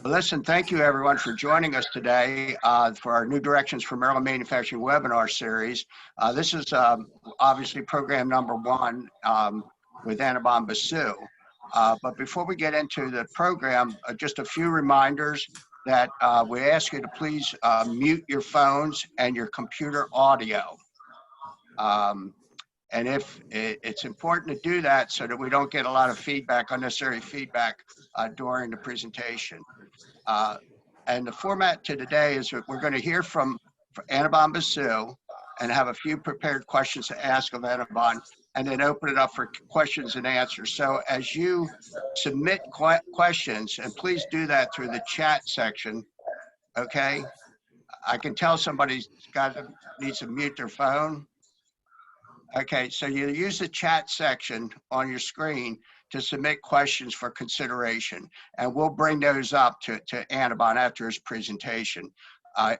Well, listen, thank you everyone for joining us today for our New Directions for Maryland Manufacturing webinar series. This is obviously program number one with Annabon Basu. But before we get into the program, just a few reminders that we ask you to please mute your phones and your computer audio. And if it's important to do that so that we don't get a lot of feedback, unnecessary feedback during the presentation. And the format to today is that we're going to hear from Annabon Basu and have a few prepared questions to ask of Annabon, and then open it up for questions and answers. So as you submit questions, and please do that through the chat section, okay? I can tell somebody's needs to mute their phone. Okay, so you use the chat section on your screen to submit questions for consideration, and we'll bring those up to Annabon after his presentation.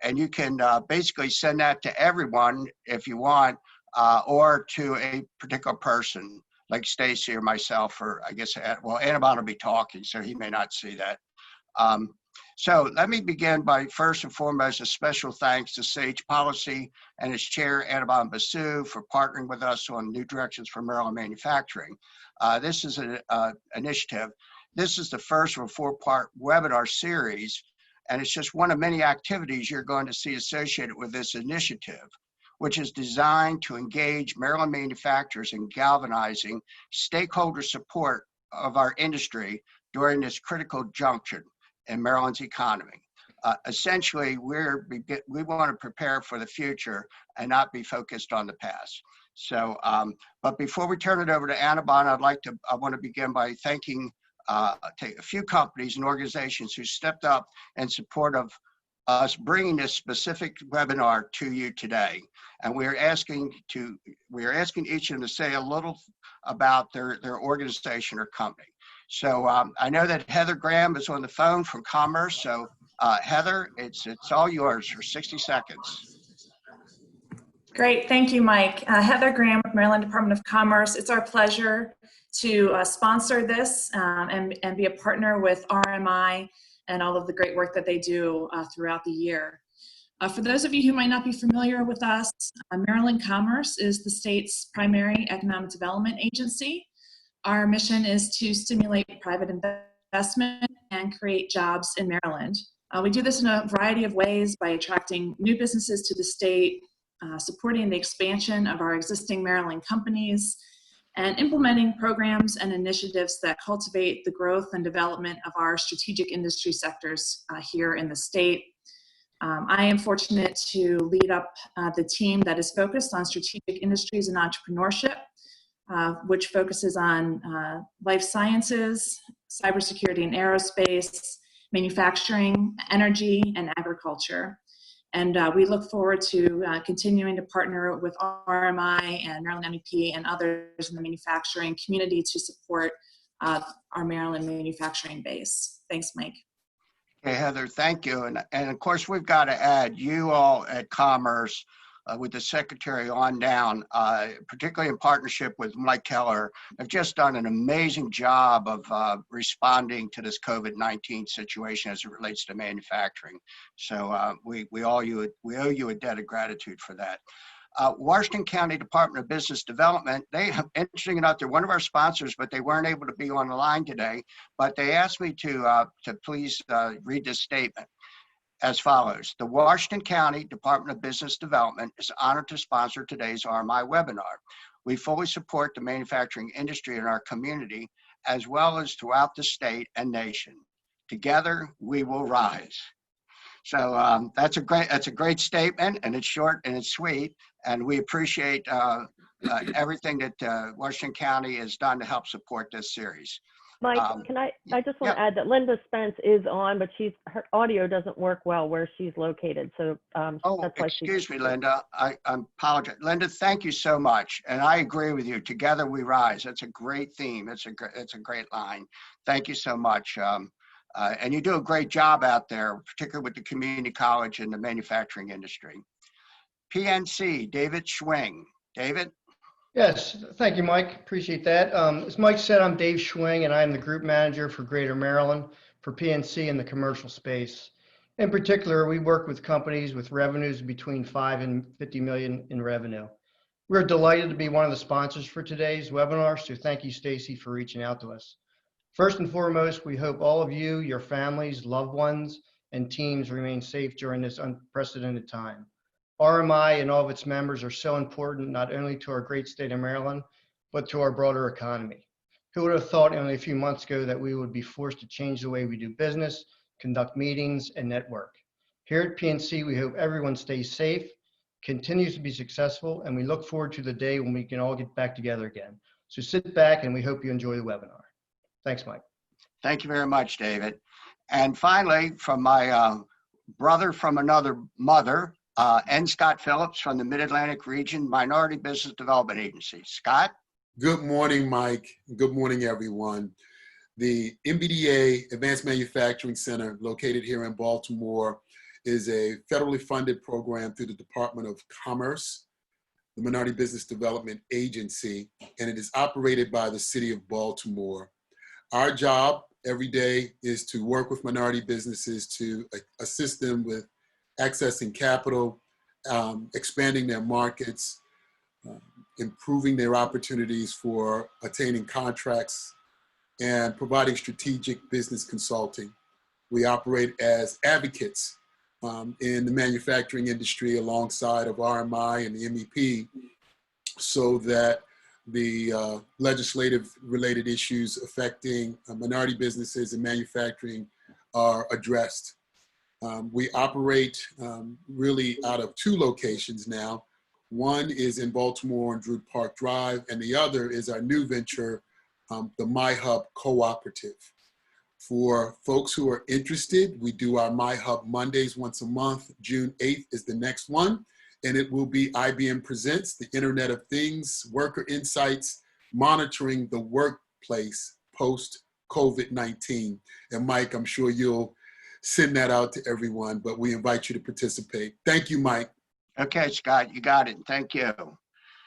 And you can basically send that to everyone if you want, or to a particular person, like Stacy or myself, or I guess, well, Annabon will be talking, so he may not see that. So let me begin by first and foremost a special thanks to Sage Policy and its chair, Annabon Basu, for partnering with us on New Directions for Maryland Manufacturing. This is an initiative. This is the first of a four-part webinar series, and it's just one of many activities you're going to see associated with this initiative, which is designed to engage Maryland manufacturers in galvanizing stakeholder support of our industry during this critical juncture in Maryland's economy. Essentially, we want to prepare for the future and not be focused on the past. So, but before we turn it over to Annabon, I want to begin by thanking a few companies and organizations who stepped up in support of us bringing this specific webinar to you today. And we are asking each of them to say a little about their organization or company. So I know that Heather Graham is on the phone from Commerce. So Heather, it's all yours for 60 seconds. Great, thank you, Mike. Heather Graham with Maryland Department of Commerce. It's our pleasure to sponsor this and be a partner with RMI and all of the great work that they do throughout the year. For those of you who might not be familiar with us, Maryland Commerce is the state's primary economic development agency. Our mission is to stimulate private investment and create jobs in Maryland. We do this in a variety of ways by attracting new businesses to the state, supporting the expansion of our existing Maryland companies, and implementing programs and initiatives that cultivate the growth and development of our strategic industry sectors here in the state. I am fortunate to lead up the team that is focused on strategic industries and entrepreneurship, which focuses on life sciences, cybersecurity and aerospace, manufacturing, energy, and agriculture. And we look forward to continuing to partner with RMI and Maryland MEP and others in the manufacturing community to support our Maryland manufacturing base. Thanks, Mike. Okay, Heather, thank you. And of course, we've got to add you all at Commerce with the secretary on down, particularly in partnership with Mike Keller, have just done an amazing job of responding to this COVID-19 situation as it relates to manufacturing. So we owe you a debt of gratitude for that. Washington County Department of Business Development, interesting enough, they're one of our sponsors, but they weren't able to be on the line today, but they asked me to please read this statement as follows. The Washington County Department of Business Development is honored to sponsor today's RMI webinar. We fully support the manufacturing industry in our community, as well as throughout the state and nation. Together, we will rise. So that's a great statement, and it's short and it's sweet, and we appreciate everything that Washington County has done to help support this series. Mike, I just want to add that Linda Spence is on, but her audio doesn't work well where she's located. So that's why excuse me, Linda. I apologize. Linda, thank you so much. And I agree with you. Together we rise. That's a great theme. It's a great line. Thank you so much. And you do a great job out there, particularly with the community college and the manufacturing industry. PNC, David Schwing. David? Yes, thank you, Mike. Appreciate that. As Mike said, I'm Dave Schwing, and I'm the group manager for Greater Maryland for PNC in the commercial space. In particular, we work with companies with revenues between 5 and 50 million in revenue. We're delighted to be one of the sponsors for today's webinar, so thank you, Stacy, for reaching out to us. First and foremost, we hope all of you, your families, loved ones, and teams remain safe during this unprecedented time. RMI and all of its members are so important, not only to our great state of Maryland, but to our broader economy. Who would have thought only a few months ago that we would be forced to change the way we do business, conduct meetings, and network? Here at PNC, we hope everyone stays safe, continues to be successful, and we look forward to the day when we can all get back together again. So sit back, and we hope you enjoy the webinar. Thanks, Mike. Thank you very much, David. And finally, from my brother from another mother, N. Scott Phillips from the Mid-Atlantic Region Minority Business Development Agency. Scott? Good morning, Mike. Good morning, everyone. The MBDA Advanced Manufacturing Center, located here in Baltimore, is a federally funded program through the Department of Commerce, the Minority Business Development Agency, and it is operated by the City of Baltimore. Our job every day is to work with minority businesses to assist them with accessing capital, expanding their markets, improving their opportunities for attaining contracts, and providing strategic business consulting. We operate as advocates in the manufacturing industry alongside of RMI and the MEP so that the legislative related issues affecting minority businesses and manufacturing are addressed. We operate really out of two locations now. One is in Baltimore on Druid Park Drive, and the other is our new venture, the MyHub Cooperative. For folks who are interested, we do our MyHub Mondays once a month. June 8th is the next one, and it will be IBM Presents, the Internet of Things, Worker Insights, Monitoring the Workplace Post-COVID-19. And Mike, I'm sure you'll send that out to everyone, but we invite you to participate. Thank you, Mike. Okay, Scott, you got it. Thank you.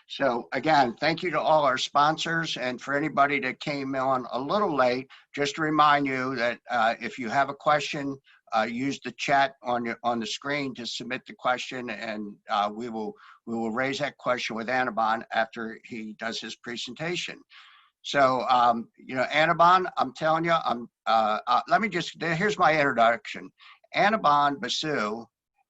So again, thank you to all our sponsors, and for anybody that came on a little late, just to remind you that if you have a question, use the chat on the screen to submit the question, and we will raise that question with Anibon after he does his presentation. So you know, Anibon, I'm telling you, here's my introduction. Anibon Basu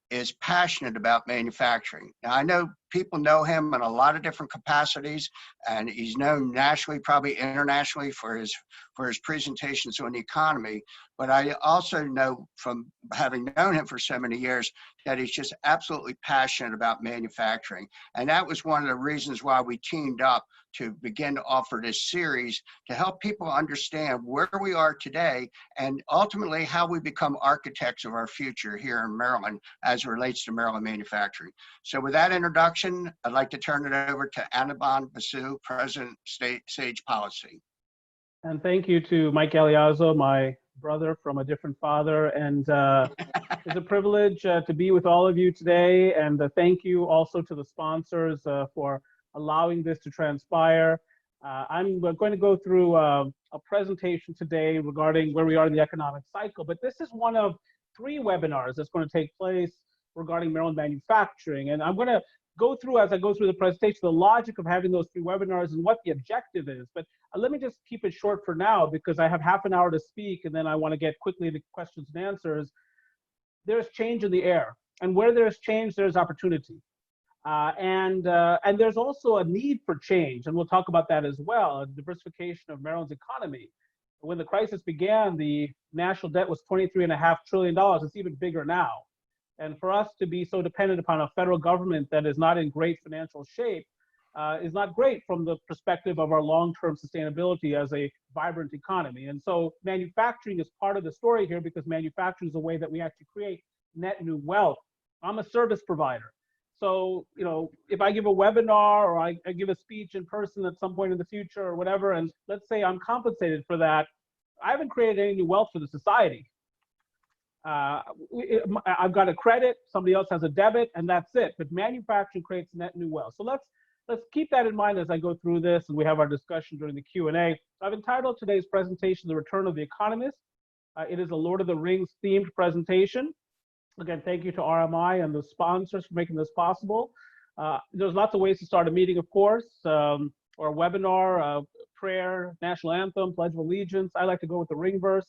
is passionate about manufacturing. Now, I know people know him in a lot of different capacities, and he's known nationally, probably internationally, for his presentations on the economy. But I also know from having known him for so many years that he's just absolutely passionate about manufacturing. And that was one of the reasons why we teamed up to begin to offer this series to help people understand where we are today and ultimately how we become architects of our future here in Maryland as it relates to Maryland manufacturing. So with that introduction, I'd like to turn it over to Anibon Basu, President, Sage Policy. And thank you to Mike Galeazzo, my brother from a different father. And it's a privilege to be with all of you today. And thank you also to the sponsors for allowing this to transpire. I'm going to go through a presentation today regarding where we are in the economic cycle, but this is one of 3 webinars that's going to take place regarding Maryland manufacturing. And I'm going to go through, as I go through the presentation, the logic of having those 3 webinars and what the objective is. But let me just keep it short for now because I have half an hour to speak and then I want to get quickly to questions and answers. There's change in the air, and where there's change, there's opportunity. And there's also a need for change, and we'll talk about that as well, a diversification of Maryland's economy. When the crisis began, the national debt was $23.5 trillion. It's even bigger now. And for us to be so dependent upon a federal government that is not in great financial shape is not great from the perspective of our long-term sustainability as a vibrant economy. And so manufacturing is part of the story here because manufacturing is a way that we actually create net new wealth. I'm a service provider. So, you know, if I give a webinar or I give a speech in person at some point in the future or whatever, and let's say I'm compensated for that, I haven't created any new wealth for the society. I've got a credit, somebody else has a debit, and that's it. But manufacturing creates net new wealth. So let's keep that in mind as I go through this and we have our discussion during the Q&A. I've entitled today's presentation, The Return of the Economist, It is a Lord of the Rings themed presentation. Again, thank you to RMI and the sponsors for making this possible. There's lots of ways to start a meeting, of course, or a webinar, prayer, national anthem, pledge of allegiance. I like to go with the ring verse,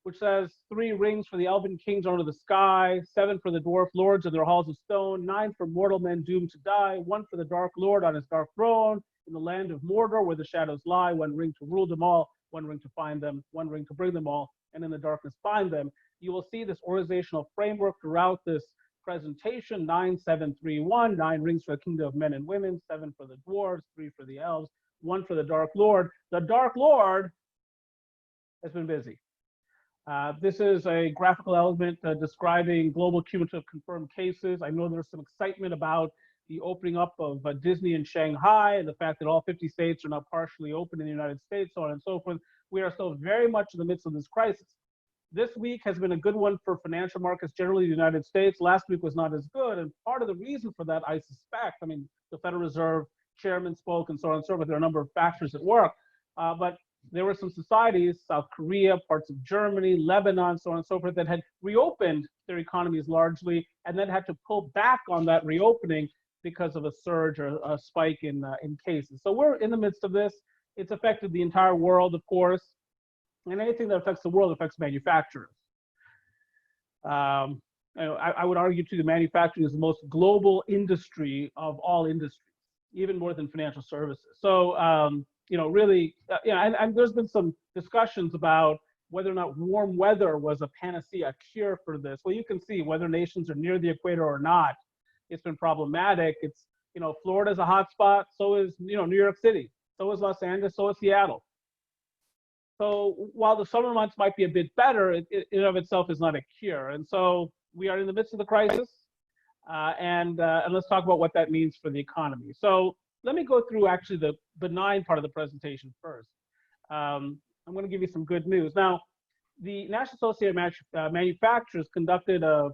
which says 3 rings for the elven kings under the sky, 7 for the dwarf lords in their halls of stone, 9 for mortal men doomed to die, 1 for the dark lord on his dark throne, in the land of Mordor where the shadows lie, 1 ring to rule them all, 1 ring to find them, 1 ring to bring them all, and in the darkness find them. You will see this organizational framework throughout this presentation: 9-7-3-1, 9 rings for the kingdom of men and women, 7 for the dwarves, 3 for the elves, 1 for the dark lord. The dark lord has been busy. This is a graphical element describing global cumulative confirmed cases. I know there's some excitement about the opening up of Disney in Shanghai and the fact that all 50 states are now partially open in the United States, so on and so forth. We are still very much in the midst of this crisis. This week has been a good one for financial markets generally in the United States. Last week was not as good, and part of the reason for that, I suspect, I mean, the Federal Reserve chairman spoke and so on and so forth. There are a number of factors at work, but there were some societies, South Korea, parts of Germany, Lebanon, so on and so forth, that had reopened their economies largely and then had to pull back on that reopening because of a surge or a spike in cases. So we're in the midst of this. It's affected the entire world, of course, and anything that affects the world affects manufacturers. I would argue too, the manufacturing is the most global industry of all industries, even more than financial services. So, really, and there's been some discussions about whether or not warm weather was a panacea, a cure for this. Well, you can see whether nations are near the equator or not, it's been problematic. It's, Florida's a hot spot, so is, New York City, so is Los Angeles, so is Seattle. So while the summer months might be a bit better, it in and of itself is not a cure. And so we are in the midst of the crisis, and let's talk about what that means for the economy. So let me go through actually the benign part of the presentation first. I'm going to give you some good news. Now, the National Association of Manufacturers conducted a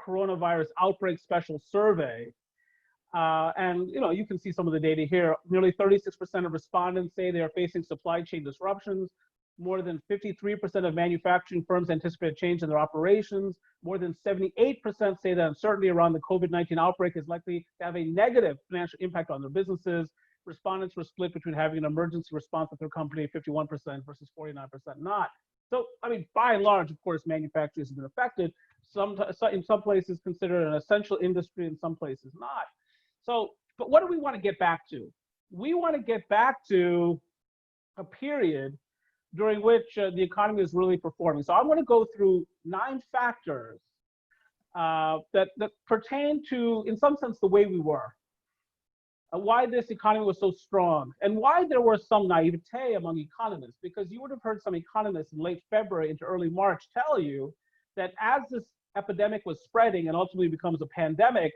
coronavirus outbreak special survey. And you can see some of the data here. Nearly 36% of respondents say they are facing supply chain disruptions. More than 53% of manufacturing firms anticipate a change in their operations. More than 78% say that uncertainty around the COVID-19 outbreak is likely to have a negative financial impact on their businesses. Respondents were split between having an emergency response at their company, 51% versus 49% not. So, I mean, by and large, of course, manufacturers have been affected. In some places considered an essential industry, in some places not. So, but what do we want to get back to? We want to get back to a period during which the economy is really performing. So I'm going to go through 9 factors that pertain to, in some sense, the way we were, why this economy was so strong, and why there was some naivete among economists, because you would have heard some economists in late February into early March tell you that as this epidemic was spreading and ultimately becomes a pandemic,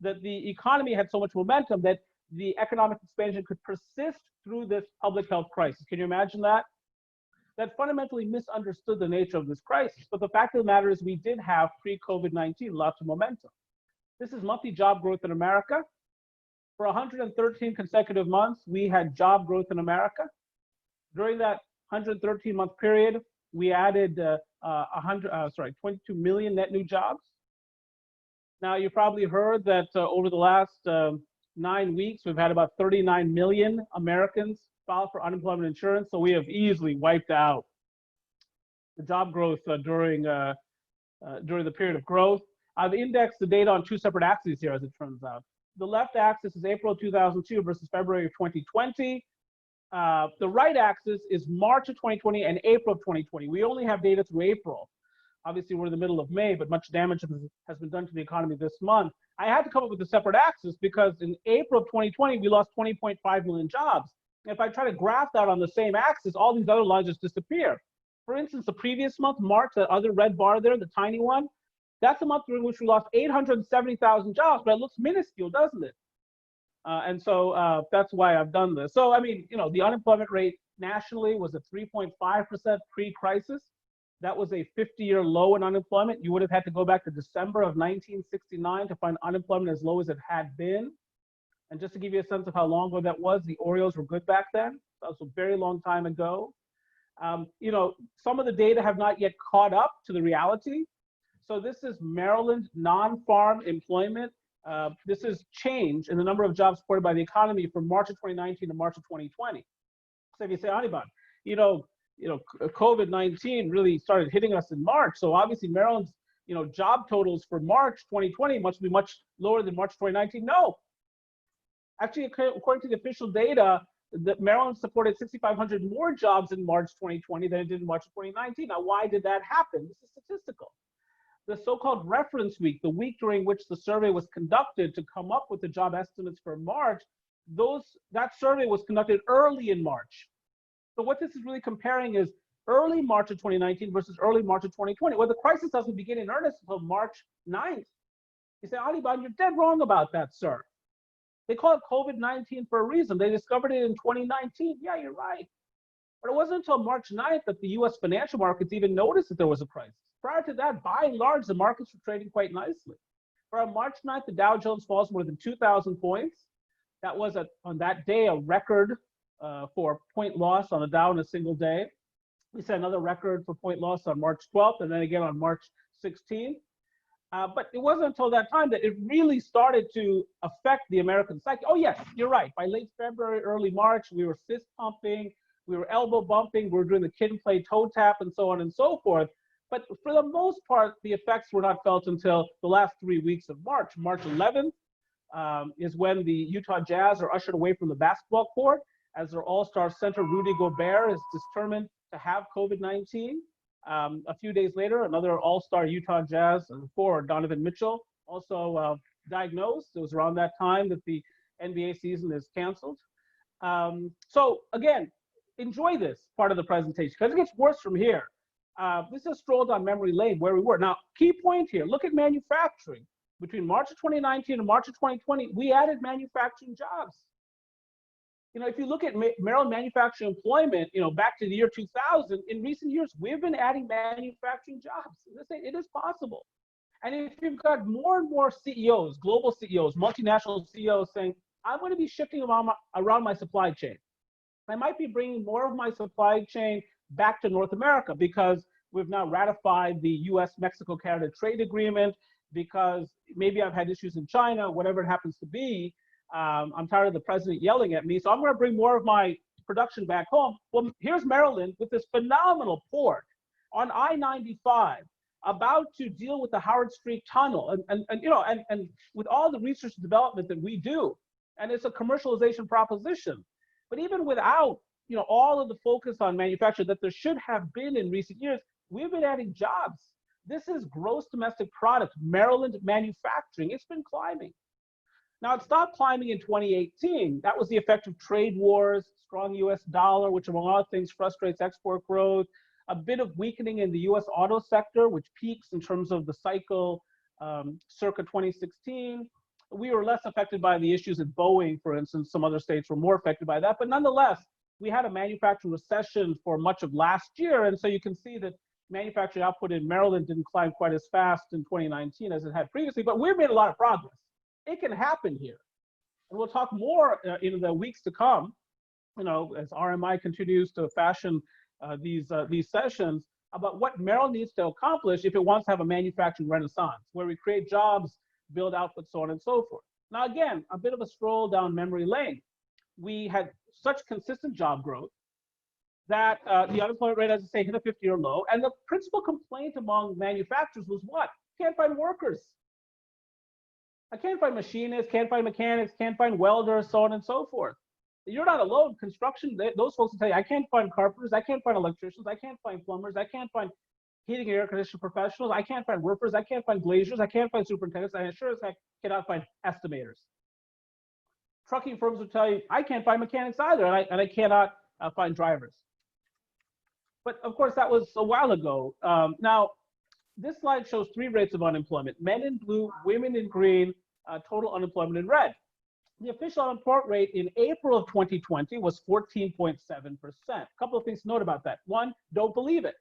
that the economy had so much momentum that the economic expansion could persist through this public health crisis. Can you imagine that? That fundamentally misunderstood the nature of this crisis. But the fact of the matter is we did have pre-COVID-19 lots of momentum. This is monthly job growth in America. For 113 consecutive months, we had job growth in America. During that 113-month period, we added 22 million net new jobs. Now, you probably heard that over the last 9 weeks, we've had about 39 million Americans file for unemployment insurance. So we have easily wiped out the job growth during the period of growth. I've indexed the data on 2 separate axes here, as it turns out. The left axis is April 2002 versus February of 2020. The right axis is March of 2020 and April of 2020. We only have data through April. Obviously, we're in the middle of May, but much damage has been done to the economy this month. I had to come up with a separate axis because in April of 2020, we lost 20.5 million jobs. And if I try to graph that on the same axis, all these other lines just disappear. For instance, the previous month, March, that other red bar there, the tiny one, that's a month during which we lost 870,000 jobs, but it looks minuscule, doesn't it? And so that's why I've done this. So, I mean, the unemployment rate nationally was at 3.5% pre-crisis. That was a 50-year low in unemployment. You would have had to go back to December of 1969 to find unemployment as low as it had been. And just to give you a sense of how long ago that was, the Orioles were good back then. That was a very long time ago. You know, some of the data have not yet caught up to the reality. So this is Maryland non-farm employment. This is change in the number of jobs supported by the economy from March of 2019 to March of 2020. So if you say, Anibal, you know, COVID-19 really started hitting us in March. So obviously Maryland's, job totals for March 2020 must be much lower than March 2019. No, actually, according to the official data, that Maryland supported 6,500 more jobs in March 2020 than it did in March 2019. Now, why did that happen? This is statistical. The so-called reference week, the week during which the survey was conducted to come up with the job estimates for March, that survey was conducted early in March. So what this is really comparing is early March of 2019 versus early March of 2020. Well, the crisis doesn't begin in earnest until March 9th. You say, Anibal, you're dead wrong about that, sir. They call it COVID-19 for a reason. They discovered it in 2019. Yeah, you're right. But it wasn't until March 9th that the US financial markets even noticed that there was a crisis. Prior to that, by and large, the markets were trading quite nicely. For on March 9th, the Dow Jones falls more than 2,000 points. That was, on that day, a record for point loss on the Dow in a single day. We set another record for point loss on March 12th and then again on March 16th. But it wasn't until that time that it really started to affect the American psyche. Oh, yes, you're right. By late February, early March, we were fist pumping, we were elbow bumping, we were doing the kid and play toe tap and so on and so forth. But for the most part, the effects were not felt until the last 3 weeks of March. March 11th is when the Utah Jazz are ushered away from the basketball court as their all-star center, Rudy Gobert, is determined to have COVID-19. A few days later, another all-star Utah Jazz forward, Donovan Mitchell, also diagnosed. It was around that time that the NBA season is canceled. So again, enjoy this part of the presentation because it gets worse from here. This is a stroll down memory lane where we were. Now, key point here, look at manufacturing. Between March of 2019 and March of 2020, we added manufacturing jobs. If you look at Maryland manufacturing employment, back to the year 2000, in recent years, we've been adding manufacturing jobs. It is possible. And if you've got more and more CEOs, global CEOs, multinational CEOs saying, I'm going to be shifting around my supply chain. I might be bringing more of my supply chain back to North America because we've now ratified the US-Mexico-Canada trade agreement, because maybe I've had issues in China, whatever it happens to be. I'm tired of the president yelling at me, so I'm going to bring more of my production back home. Well, here's Maryland with this phenomenal port on I-95, about to deal with the Howard Street Tunnel, and with all the research and development that we do, and it's a commercialization proposition. But even without all of the focus on manufacturing that there should have been in recent years, we've been adding jobs. This is gross domestic product, Maryland manufacturing. It's been climbing. Now, it stopped climbing in 2018. That was the effect of trade wars, strong US dollar, which among other things frustrates export growth, a bit of weakening in the US auto sector, which peaks in terms of the cycle circa 2016. We were less affected by the issues at Boeing, for instance. Some other states were more affected by that. But nonetheless, we had a manufacturing recession for much of last year. And so you can see that manufacturing output in Maryland didn't climb quite as fast in 2019 as it had previously. But we've made a lot of progress. It can happen here. And we'll talk more in the weeks to come, as RMI continues to fashion these sessions about what Maryland needs to accomplish if it wants to have a manufacturing renaissance, where we create jobs, build output, so on and so forth. Now, again, a bit of a stroll down memory lane. We had such consistent job growth that the unemployment rate, as I say, hit a 50-year low. And the principal complaint among manufacturers was what? Can't find workers. I can't find machinists, can't find mechanics, can't find welders, so on and so forth. You're not alone. Construction, those folks will tell you, I can't find carpenters, I can't find electricians, I can't find plumbers, I can't find heating and air conditioning professionals, I can't find roofers, I can't find glaziers, I can't find superintendents, I sure as heck cannot find estimators. Trucking firms will tell you, I can't find mechanics either, and I cannot find drivers. But of course, that was a while ago. Now, this slide shows three rates of unemployment: men in blue, women in green, total unemployment in red. The official unemployment rate in April of 2020 was 14.7%. A couple of things to note about that. One, don't believe it.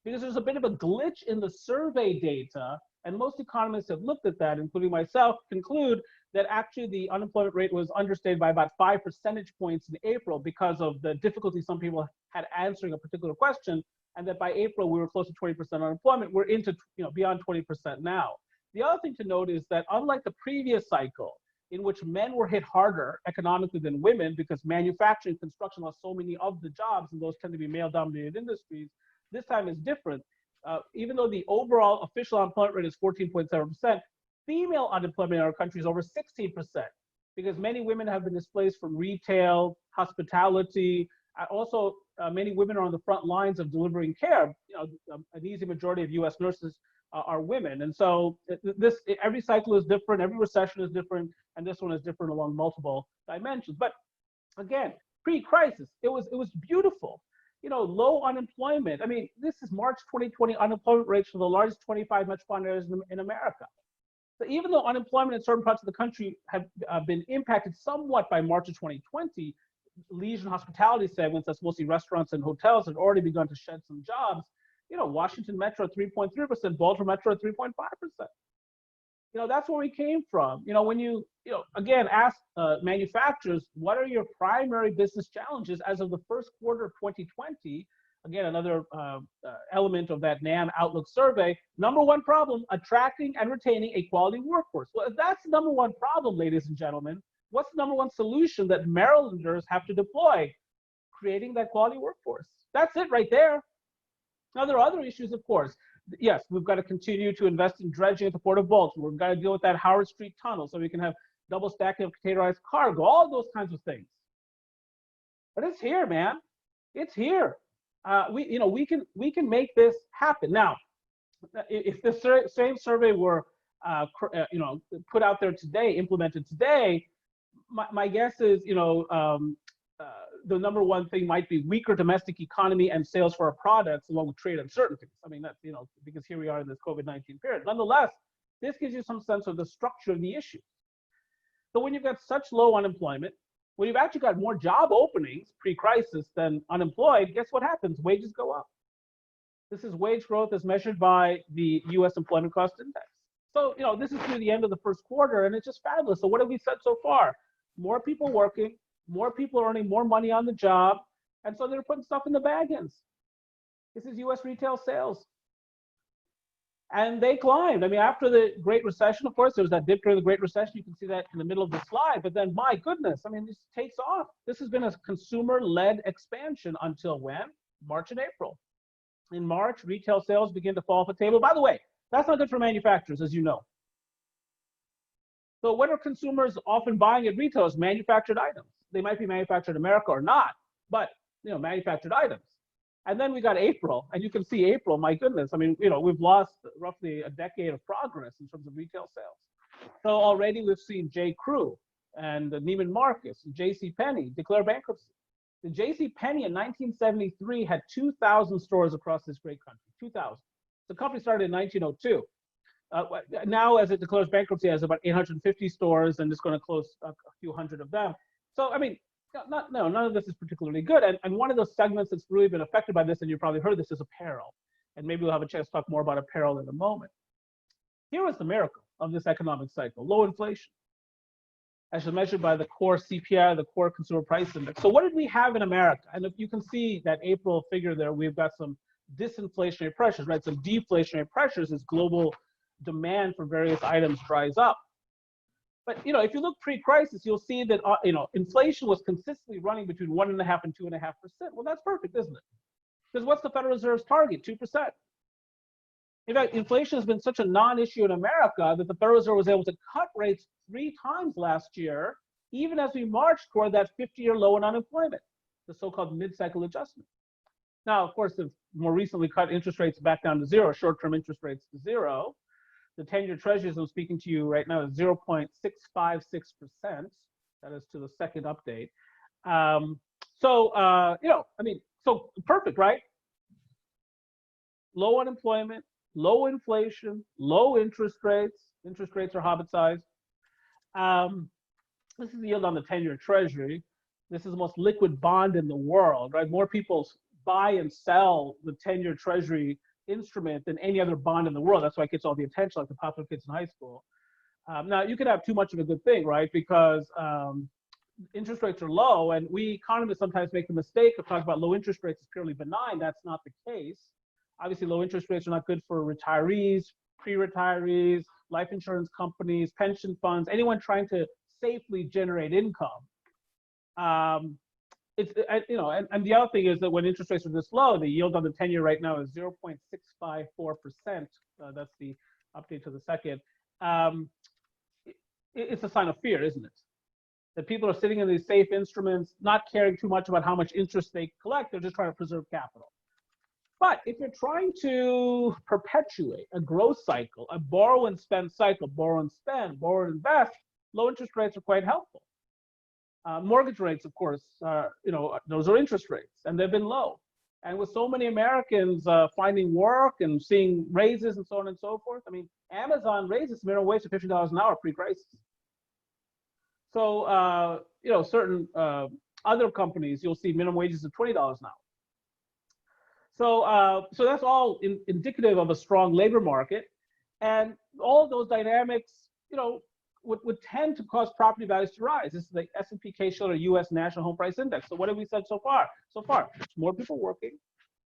because there's a bit of a glitch in the survey data, and most economists have looked at that, including myself, conclude that actually the unemployment rate was understated by about 5 percentage points in April because of the difficulty some people had answering a particular question, and that by April we were close to 20% unemployment. We're into beyond 20% now. The other thing to note is that unlike the previous cycle, in which men were hit harder economically than women because manufacturing, construction lost so many of the jobs, and those tend to be male-dominated industries, this time is different. Even though the overall official unemployment rate is 14.7%, female unemployment in our country is over 16%, because many women have been displaced from retail, hospitality. Also, many women are on the front lines of delivering care. An easy majority of U.S. nurses are women. And so every cycle is different, every recession is different, and this one is different along multiple dimensions. But again, pre-crisis, it was beautiful. Low unemployment. I mean, this is March 2020 unemployment rates for the largest 25 metropolitan areas in America. So even though unemployment in certain parts of the country have been impacted somewhat by March of 2020, leisure and hospitality segments, that's mostly restaurants and hotels, had already begun to shed some jobs. Washington Metro 3.3%, Baltimore Metro 3.5%. That's where we came from. When you again, ask manufacturers, what are your primary business challenges as of the first quarter of 2020? Again, another element of that NAM Outlook survey. Number one problem, attracting and retaining a quality workforce. Well, if that's the number one problem, ladies and gentlemen, what's the number one solution that Marylanders have to deploy? Creating that quality workforce. That's it right there. Now, there are other issues, of course. Yes, we've got to continue to invest in dredging at the Port of Baltimore. We've got to deal with that Howard Street tunnel so we can have double stacking of containerized cargo, all those kinds of things. But it's here, man. It's here. We can make this happen. Now, if the same survey were put out there today, implemented today, my guess is the number one thing might be weaker domestic economy and sales for our products, along with trade uncertainties. I mean, that's because here we are in this COVID-19 period. Nonetheless, this gives you some sense of the structure of the issue. So when you've got such low unemployment, when you've actually got more job openings pre-crisis than unemployed, guess what happens? Wages go up. This is wage growth as measured by the U.S. Employment Cost Index. So, this is through the end of the first quarter, and it's just fabulous. So what have we said so far? More people working, more people are earning more money on the job, and so they're putting stuff in the wagons. This is U.S. retail sales. And they climbed. I mean, after the Great Recession, of course, there was that dip during the Great Recession. You can see that in the middle of the slide. But then, my goodness, I mean, this takes off. This has been a consumer-led expansion until when? March and April. In March, retail sales begin to fall off the table. By the way, that's not good for manufacturers, as you know. So what are consumers often buying at retail is manufactured items. They might be manufactured in America or not, but manufactured items. And then we got April, and you can see April, my goodness. I mean, we've lost roughly a decade of progress in terms of retail sales. So already we've seen J. Crew and Neiman Marcus and J.C. Penney declare bankruptcy. The J.C. Penney in 1973 had 2,000 stores across this great country, 2,000. The company started in 1902. Now, as it declares bankruptcy, it has about 850 stores, and it's going to close a few hundred of them. So, I mean, none of this is particularly good. And one of those segments that's really been affected by this, and you've probably heard this, is apparel. And maybe we'll have a chance to talk more about apparel in a moment. Here is the miracle of this economic cycle: low inflation, as measured by the core CPI, the core consumer price index. So what did we have in America? And if you can see that April figure there, we've got some disinflationary pressures, right? Some deflationary pressures as global demand for various items dries up. But if you look pre-crisis, you'll see that inflation was consistently running between 1.5% and 2.5%. Well, that's perfect, isn't it? Because what's the Federal Reserve's target? 2%. In fact, inflation has been such a non-issue in America that the Federal Reserve was able to cut rates 3 times last year, even as we marched toward that 50-year low in unemployment, the so-called mid-cycle adjustment. Now, of course, they've more recently cut interest rates back down to zero, short-term interest rates to zero. The 10-year Treasury, as I'm speaking to you right now, is 0.656%. That is to the second update. So perfect, right? Low unemployment, low inflation, low interest rates. Interest rates are hobbit-sized. This is the yield on the 10-year Treasury. This is the most liquid bond in the world, right? More people buy and sell the 10-year Treasury instrument than any other bond in the world. That's why it gets all the attention, like the popular kids in high school. Now, you could have too much of a good thing, right? Because interest rates are low, and we economists sometimes make the mistake of talking about low interest rates as purely benign. That's not the case. Obviously, low interest rates are not good for retirees, pre-retirees, life insurance companies, pension funds, anyone trying to safely generate income. And the other thing is that when interest rates are this low, the yield on the 10-year right now is 0.654%. That's the update to the second. It's a sign of fear, isn't it? That people are sitting in these safe instruments, not caring too much about how much interest they collect. They're just trying to preserve capital. But if you're trying to perpetuate a growth cycle, a borrow and spend cycle, borrow and spend, borrow and invest, low interest rates are quite helpful. Mortgage rates, of course, those are interest rates, and they've been low. And with so many Americans finding work and seeing raises and so on and so forth, I mean, Amazon raises minimum wage to $50 an hour pre-crisis. So, certain other companies, you'll see minimum wages of $20 an hour. So that's all indicative of a strong labor market, and all of those dynamics, would tend to cause property values to rise. This is the S&P Case-Shiller U.S. National Home Price Index. So what have we said so far? More people working,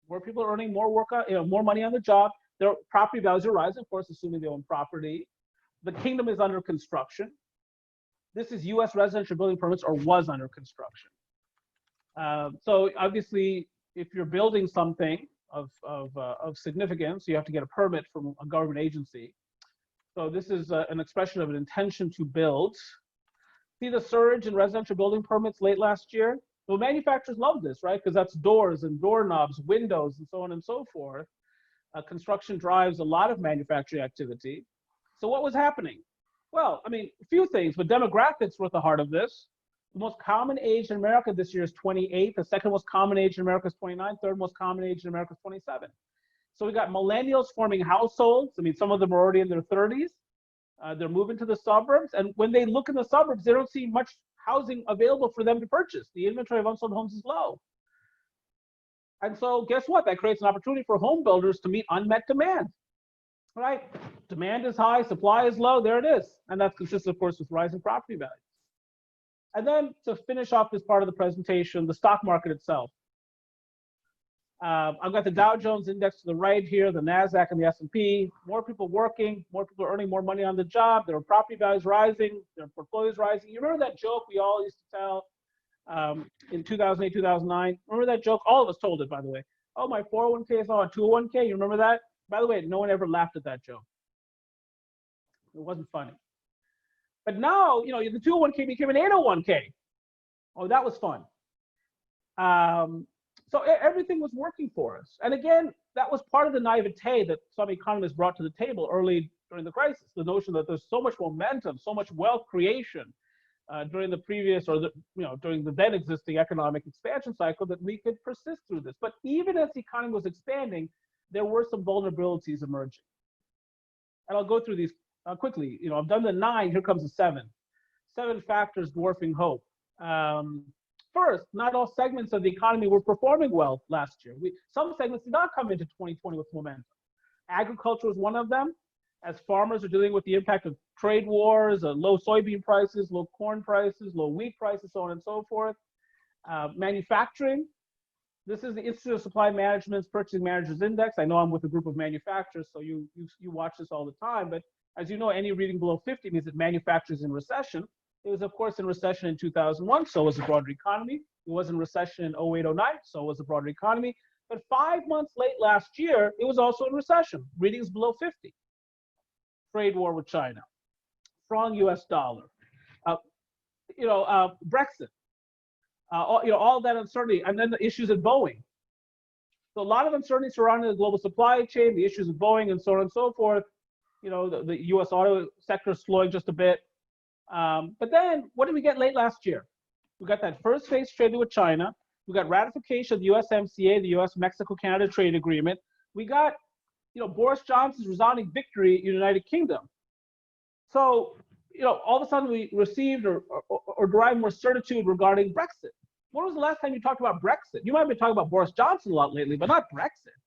more people earning more work, more money on the job. Their property values are rising, of course, assuming they own property. The kingdom is under construction. This is U.S. residential building permits, or was under construction. So obviously, if you're building something of significance, you have to get a permit from a government agency. So this is an expression of an intention to build. See the surge in residential building permits late last year? Well, manufacturers love this, right? Because that's doors and doorknobs, windows, and so on and so forth. Construction drives a lot of manufacturing activity. So what was happening? Well, I mean, a few things, but demographics were at the heart of this. The most common age in America this year is 28. The second most common age in America is 29. Third most common age in America is 27. So we got millennials forming households. I mean, some of them are already in their 30s. They're moving to the suburbs. And when they look in the suburbs, they don't see much housing available for them to purchase. The inventory of unsold homes is low. And so guess what? That creates an opportunity for home builders to meet unmet demand. Right? Demand is high, supply is low, there it is. And that's consistent, of course, with rising property values. And then to finish off this part of the presentation, the stock market itself. I've got the Dow Jones index to the right here, the NASDAQ and the S&P. More people working, more people earning more money on the job, their property values rising, their portfolios rising. You remember that joke we all used to tell in 2008, 2009? Remember that joke? All of us told it, by the way. Oh, my 401k is on a 201k. You remember that? By the way, no one ever laughed at that joke. It wasn't funny. But now, the 201k became an 801k. Oh, that was fun. So everything was working for us. And again, that was part of the naivete that some economists brought to the table early during the crisis. The notion that there's so much momentum, so much wealth creation during the previous, or during the then existing economic expansion cycle, that we could persist through this. But even as the economy was expanding, there were some vulnerabilities emerging. And I'll go through these quickly. I've done the 9, here comes the 7. 7 factors dwarfing hope. First, not all segments of the economy were performing well last year. Some segments did not come into 2020 with momentum. Agriculture was one of them, as farmers are dealing with the impact of trade wars, low soybean prices, low corn prices, low wheat prices, so on and so forth. Manufacturing. This is the Institute of Supply Management's Purchasing Managers Index. I know I'm with a group of manufacturers, so you watch this all the time. But as you know, any reading below 50 means that manufacturing is in recession. It was, of course, in recession in 2001, so was the broader economy. It was in recession in 08, 09, so was the broader economy. But 5 months late last year, it was also in recession, readings below 50. Trade war with China, strong US dollar, Brexit, all that uncertainty, and then the issues at Boeing. So a lot of uncertainty surrounding the global supply chain, the issues of Boeing, and so on and so forth. The US auto sector slowing just a bit. But then what did we get late last year? We got that first phase trade with China. We got ratification of the USMCA, the US-Mexico-Canada trade agreement. We got, Boris Johnson's resounding victory in the United Kingdom. So, all of a sudden we received or derived more certitude regarding Brexit. When was the last time you talked about Brexit? You might have been talking about Boris Johnson a lot lately, but not Brexit.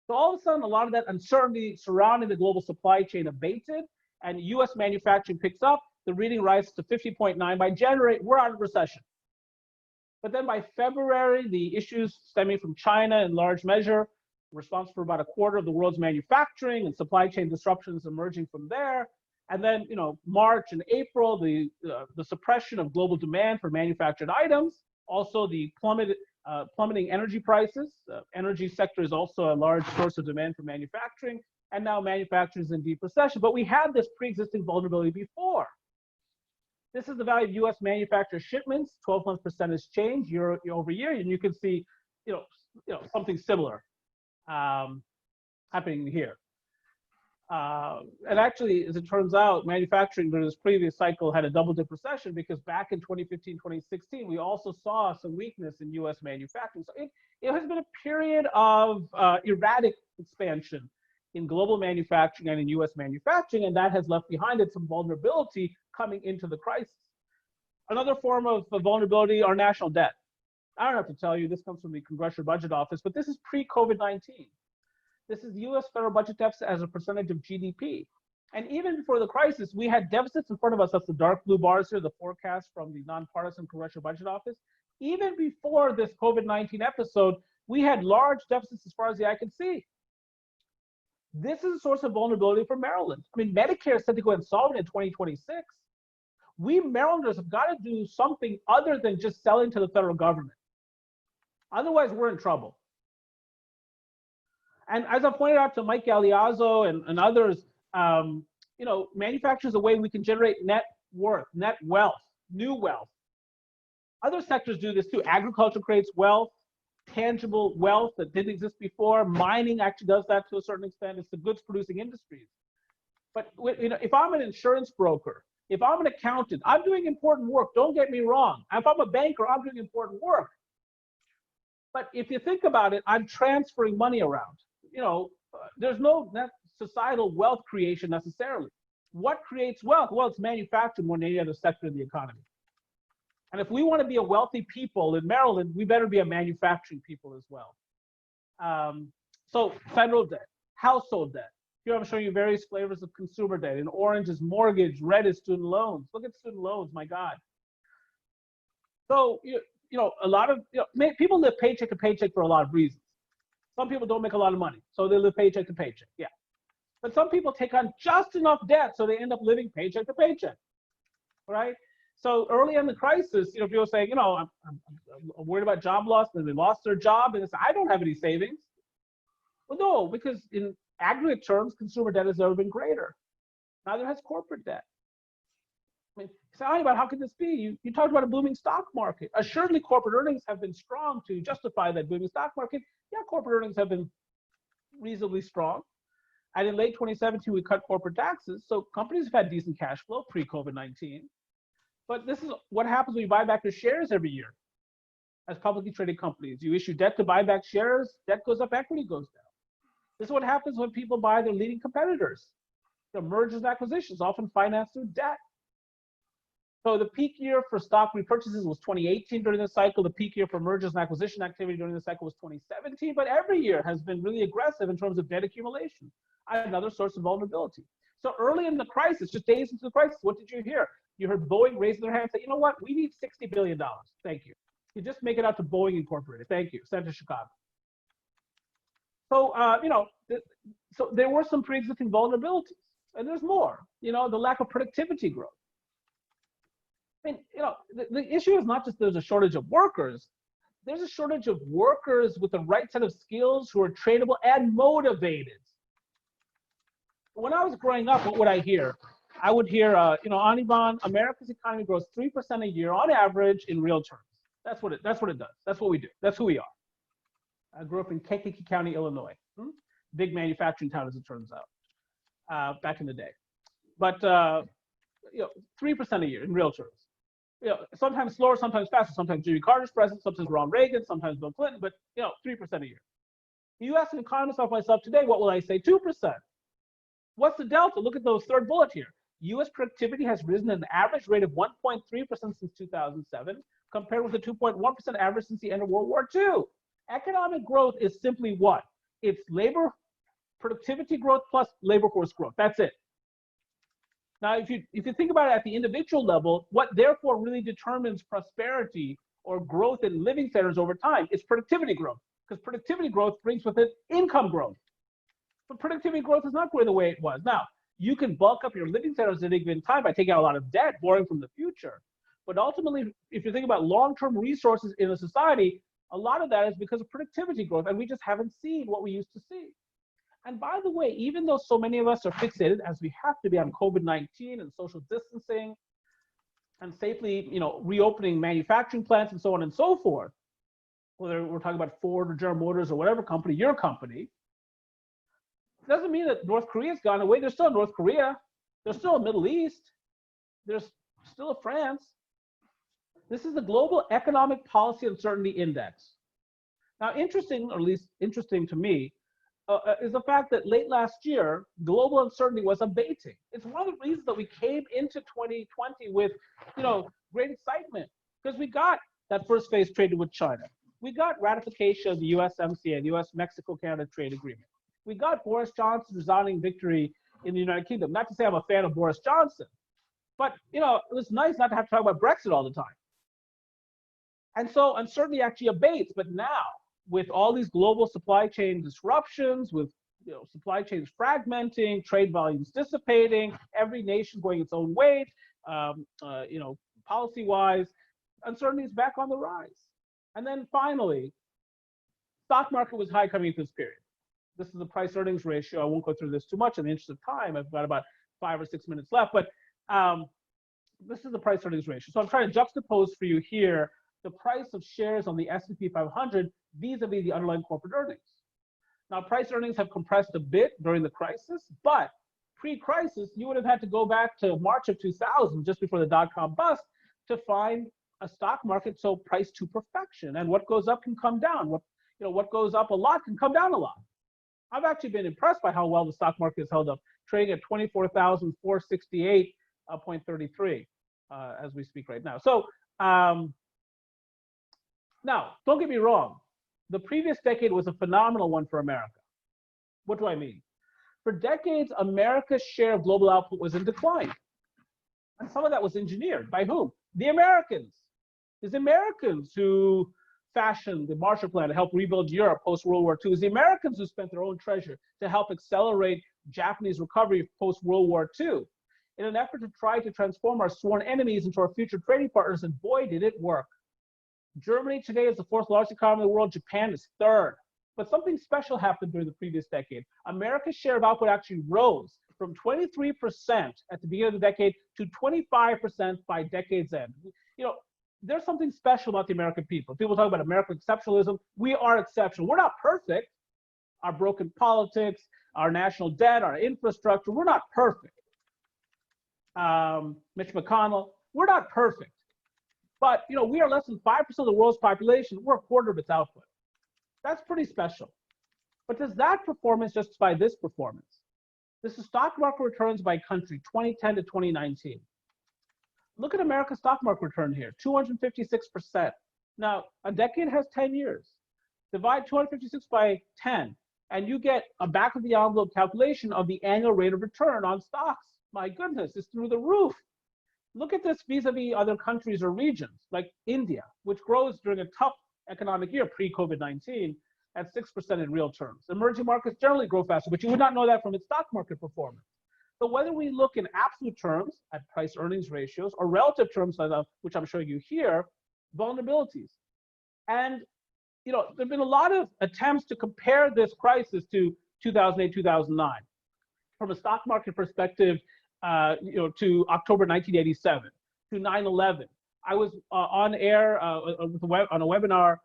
So all of a sudden, a lot of that uncertainty surrounding the global supply chain abated, and US manufacturing picks up. The reading rises to 50.9. By January, we're out of recession. But then by February, the issues stemming from China in large measure, responsible for about a quarter of the world's manufacturing, and supply chain disruptions emerging from there. And then, March and April, the suppression of global demand for manufactured items, also the plummeting energy prices. The energy sector is also a large source of demand for manufacturing, and now manufacturing is in deep recession. But we had this pre-existing vulnerability before. This is the value of U.S. manufacturer shipments, 12-month percentage change year over year, and you can see, something similar happening here. And actually, as it turns out, manufacturing during this previous cycle had a double-dip recession because back in 2015, 2016, we also saw some weakness in U.S. manufacturing. So it has been a period of erratic expansion in global manufacturing and in U.S. manufacturing, and that has left behind it some vulnerability coming into the crisis. Another form of vulnerability, our national debt. I don't have to tell you, this comes from the Congressional Budget Office, but this is pre-COVID-19. This is the U.S. federal budget deficit as a percentage of GDP. And even before the crisis, we had deficits in front of us. That's the dark blue bars here, the forecast from the nonpartisan Congressional Budget Office. Even before this COVID-19 episode, we had large deficits as far as the eye can see. This is a source of vulnerability for Maryland. I mean, Medicare is set to go insolvent in 2026. We Marylanders have got to do something other than just selling to the federal government. Otherwise, we're in trouble. And as I pointed out to Mike Galeazzo and others, manufacturing is a way we can generate net worth, net wealth, new wealth. Other sectors do this too. Agriculture creates wealth, tangible wealth that didn't exist before. Mining actually does that to a certain extent. It's the goods producing industries. But if I'm an insurance broker, if I'm an accountant, I'm doing important work. Don't get me wrong. If I'm a banker, I'm doing important work. But if you think about it, I'm transferring money around. There's no societal wealth creation necessarily. What creates wealth? Well, it's manufacturing more than any other sector in the economy. And if we want to be a wealthy people in Maryland, we better be a manufacturing people as well. So federal debt, household debt. Here I'm showing you various flavors of consumer debt. In orange is mortgage, red is student loans. Look at student loans, my God. So, a lot of people live paycheck to paycheck for a lot of reasons. Some people don't make a lot of money, so they live paycheck to paycheck, yeah. But some people take on just enough debt, so they end up living paycheck to paycheck, right? So early in the crisis, people say, I'm worried about job loss, and they lost their job, and they say, I don't have any savings. Well, no, because in aggregate terms, consumer debt has never been greater. Neither has corporate debt. I mean, how could this be? You talked about a booming stock market. Assuredly, corporate earnings have been strong to justify that booming stock market. Yeah, corporate earnings have been reasonably strong. And in late 2017, we cut corporate taxes. So companies have had decent cash flow pre-COVID-19. But this is what happens when you buy back your shares every year as publicly traded companies. You issue debt to buy back shares, debt goes up, equity goes down. This is what happens when people buy their leading competitors. The mergers and acquisitions, often financed through debt. So the peak year for stock repurchases was 2018 during the cycle. The peak year for mergers and acquisition activity during the cycle was 2017. But every year has been really aggressive in terms of debt accumulation. Another source of vulnerability. So early in the crisis, just days into the crisis, what did you hear? You heard Boeing raising their hand and say, you know what? We need $60 billion. Thank you. You just make it out to Boeing Incorporated. Thank you. Sent to Chicago. So, so there were some pre-existing vulnerabilities. And there's more. The lack of productivity growth. I mean, the issue is not just there's a shortage of workers. There's a shortage of workers with the right set of skills who are trainable and motivated. When I was growing up, what would I hear? I would hear, Anirban, America's economy grows 3% a year on average in real terms. That's what it does. That's what we do. That's who we are. I grew up in Kankakee County, Illinois. Big manufacturing town, as it turns out, back in the day. But 3% a year in real terms. Sometimes slower, sometimes faster. Sometimes Jimmy Carter's president, sometimes Ronald Reagan, sometimes Bill Clinton. But 3% a year. You ask an economist like myself today, what will I say? 2%. What's the delta? Look at those third bullet here. U.S. productivity has risen at an average rate of 1.3% since 2007, compared with the 2.1% average since the end of World War II. Economic growth is simply what? It's labor productivity growth plus labor force growth. That's it. Now, if you think about it at the individual level, what therefore really determines prosperity or growth in living standards over time is productivity growth, because productivity growth brings with it income growth. But productivity growth is not going the way it was. Now, you can bulk up your living standards at any given time by taking out a lot of debt, borrowing from the future. But ultimately, if you think about long-term resources in a society, a lot of that is because of productivity growth, and we just haven't seen what we used to see. And by the way, even though so many of us are fixated, as we have to be, on COVID-19 and social distancing and safely, reopening manufacturing plants and so on and so forth, whether we're talking about Ford or General Motors or whatever company, your company, it doesn't mean that North Korea's gone away. There's still North Korea. There's still a Middle East. There's still a France. This is the Global Economic Policy Uncertainty Index. Now, interesting, or at least interesting to me, is the fact that late last year, global uncertainty was abating. It's one of the reasons that we came into 2020 with, great excitement, because we got that first phase trade with China. We got ratification of the USMCA, the US-Mexico-Canada trade agreement. We got Boris Johnson's resounding victory in the United Kingdom. Not to say I'm a fan of Boris Johnson, but it was nice not to have to talk about Brexit all the time. And so uncertainty actually abates, but now, with all these global supply chain disruptions, with supply chains fragmenting, trade volumes dissipating, every nation going its own way, policy-wise, uncertainty is back on the rise. And then finally, stock market was high coming into this period. This is the price-earnings ratio. I won't go through this too much in the interest of time. I've got about 5 or 6 minutes left, but this is the price-earnings ratio. So I'm trying to juxtapose for you here the price of shares on the S&P 500 vis-a-vis the underlying corporate earnings. Now, price earnings have compressed a bit during the crisis, but pre-crisis, you would have had to go back to March of 2000, just before the dot-com bust, to find a stock market so priced to perfection. And what goes up can come down. What goes up a lot can come down a lot. I've actually been impressed by how well the stock market has held up, trading at 24,468.33 as we speak right now. So now, don't get me wrong. The previous decade was a phenomenal one for America. What do I mean? For decades, America's share of global output was in decline. And some of that was engineered. By whom? The Americans. It's the Americans who fashioned the Marshall Plan to help rebuild Europe post-World War II. It's the Americans who spent their own treasure to help accelerate Japanese recovery post-World War II in an effort to try to transform our sworn enemies into our future trading partners, and boy, did it work. Germany today is the 4th largest economy in the world. Japan is 3rd. But something special happened during the previous decade. America's share of output actually rose from 23% at the beginning of the decade to 25% by decade's end. There's something special about the American people. People talk about American exceptionalism. We are exceptional. We're not perfect. Our broken politics, our national debt, our infrastructure, we're not perfect. Mitch McConnell, we're not perfect. But we are less than 5% of the world's population. We're a quarter of its output. That's pretty special. But does that performance justify this performance? This is stock market returns by country, 2010 to 2019. Look at America's stock market return here, 256%. Now, a decade has 10 years. Divide 256 by 10, and you get a back of the envelope calculation of the annual rate of return on stocks. My goodness, it's through the roof. Look at this vis-a-vis other countries or regions, like India, which grows during a tough economic year pre-COVID-19 at 6% in real terms. Emerging markets generally grow faster, but you would not know that from its stock market performance. So whether we look in absolute terms at price earnings ratios or relative terms, which I'm showing you here, vulnerabilities. And there have been a lot of attempts to compare this crisis to 2008, 2009. From a stock market perspective, to October 1987, to 9/11. I was on air on a webinar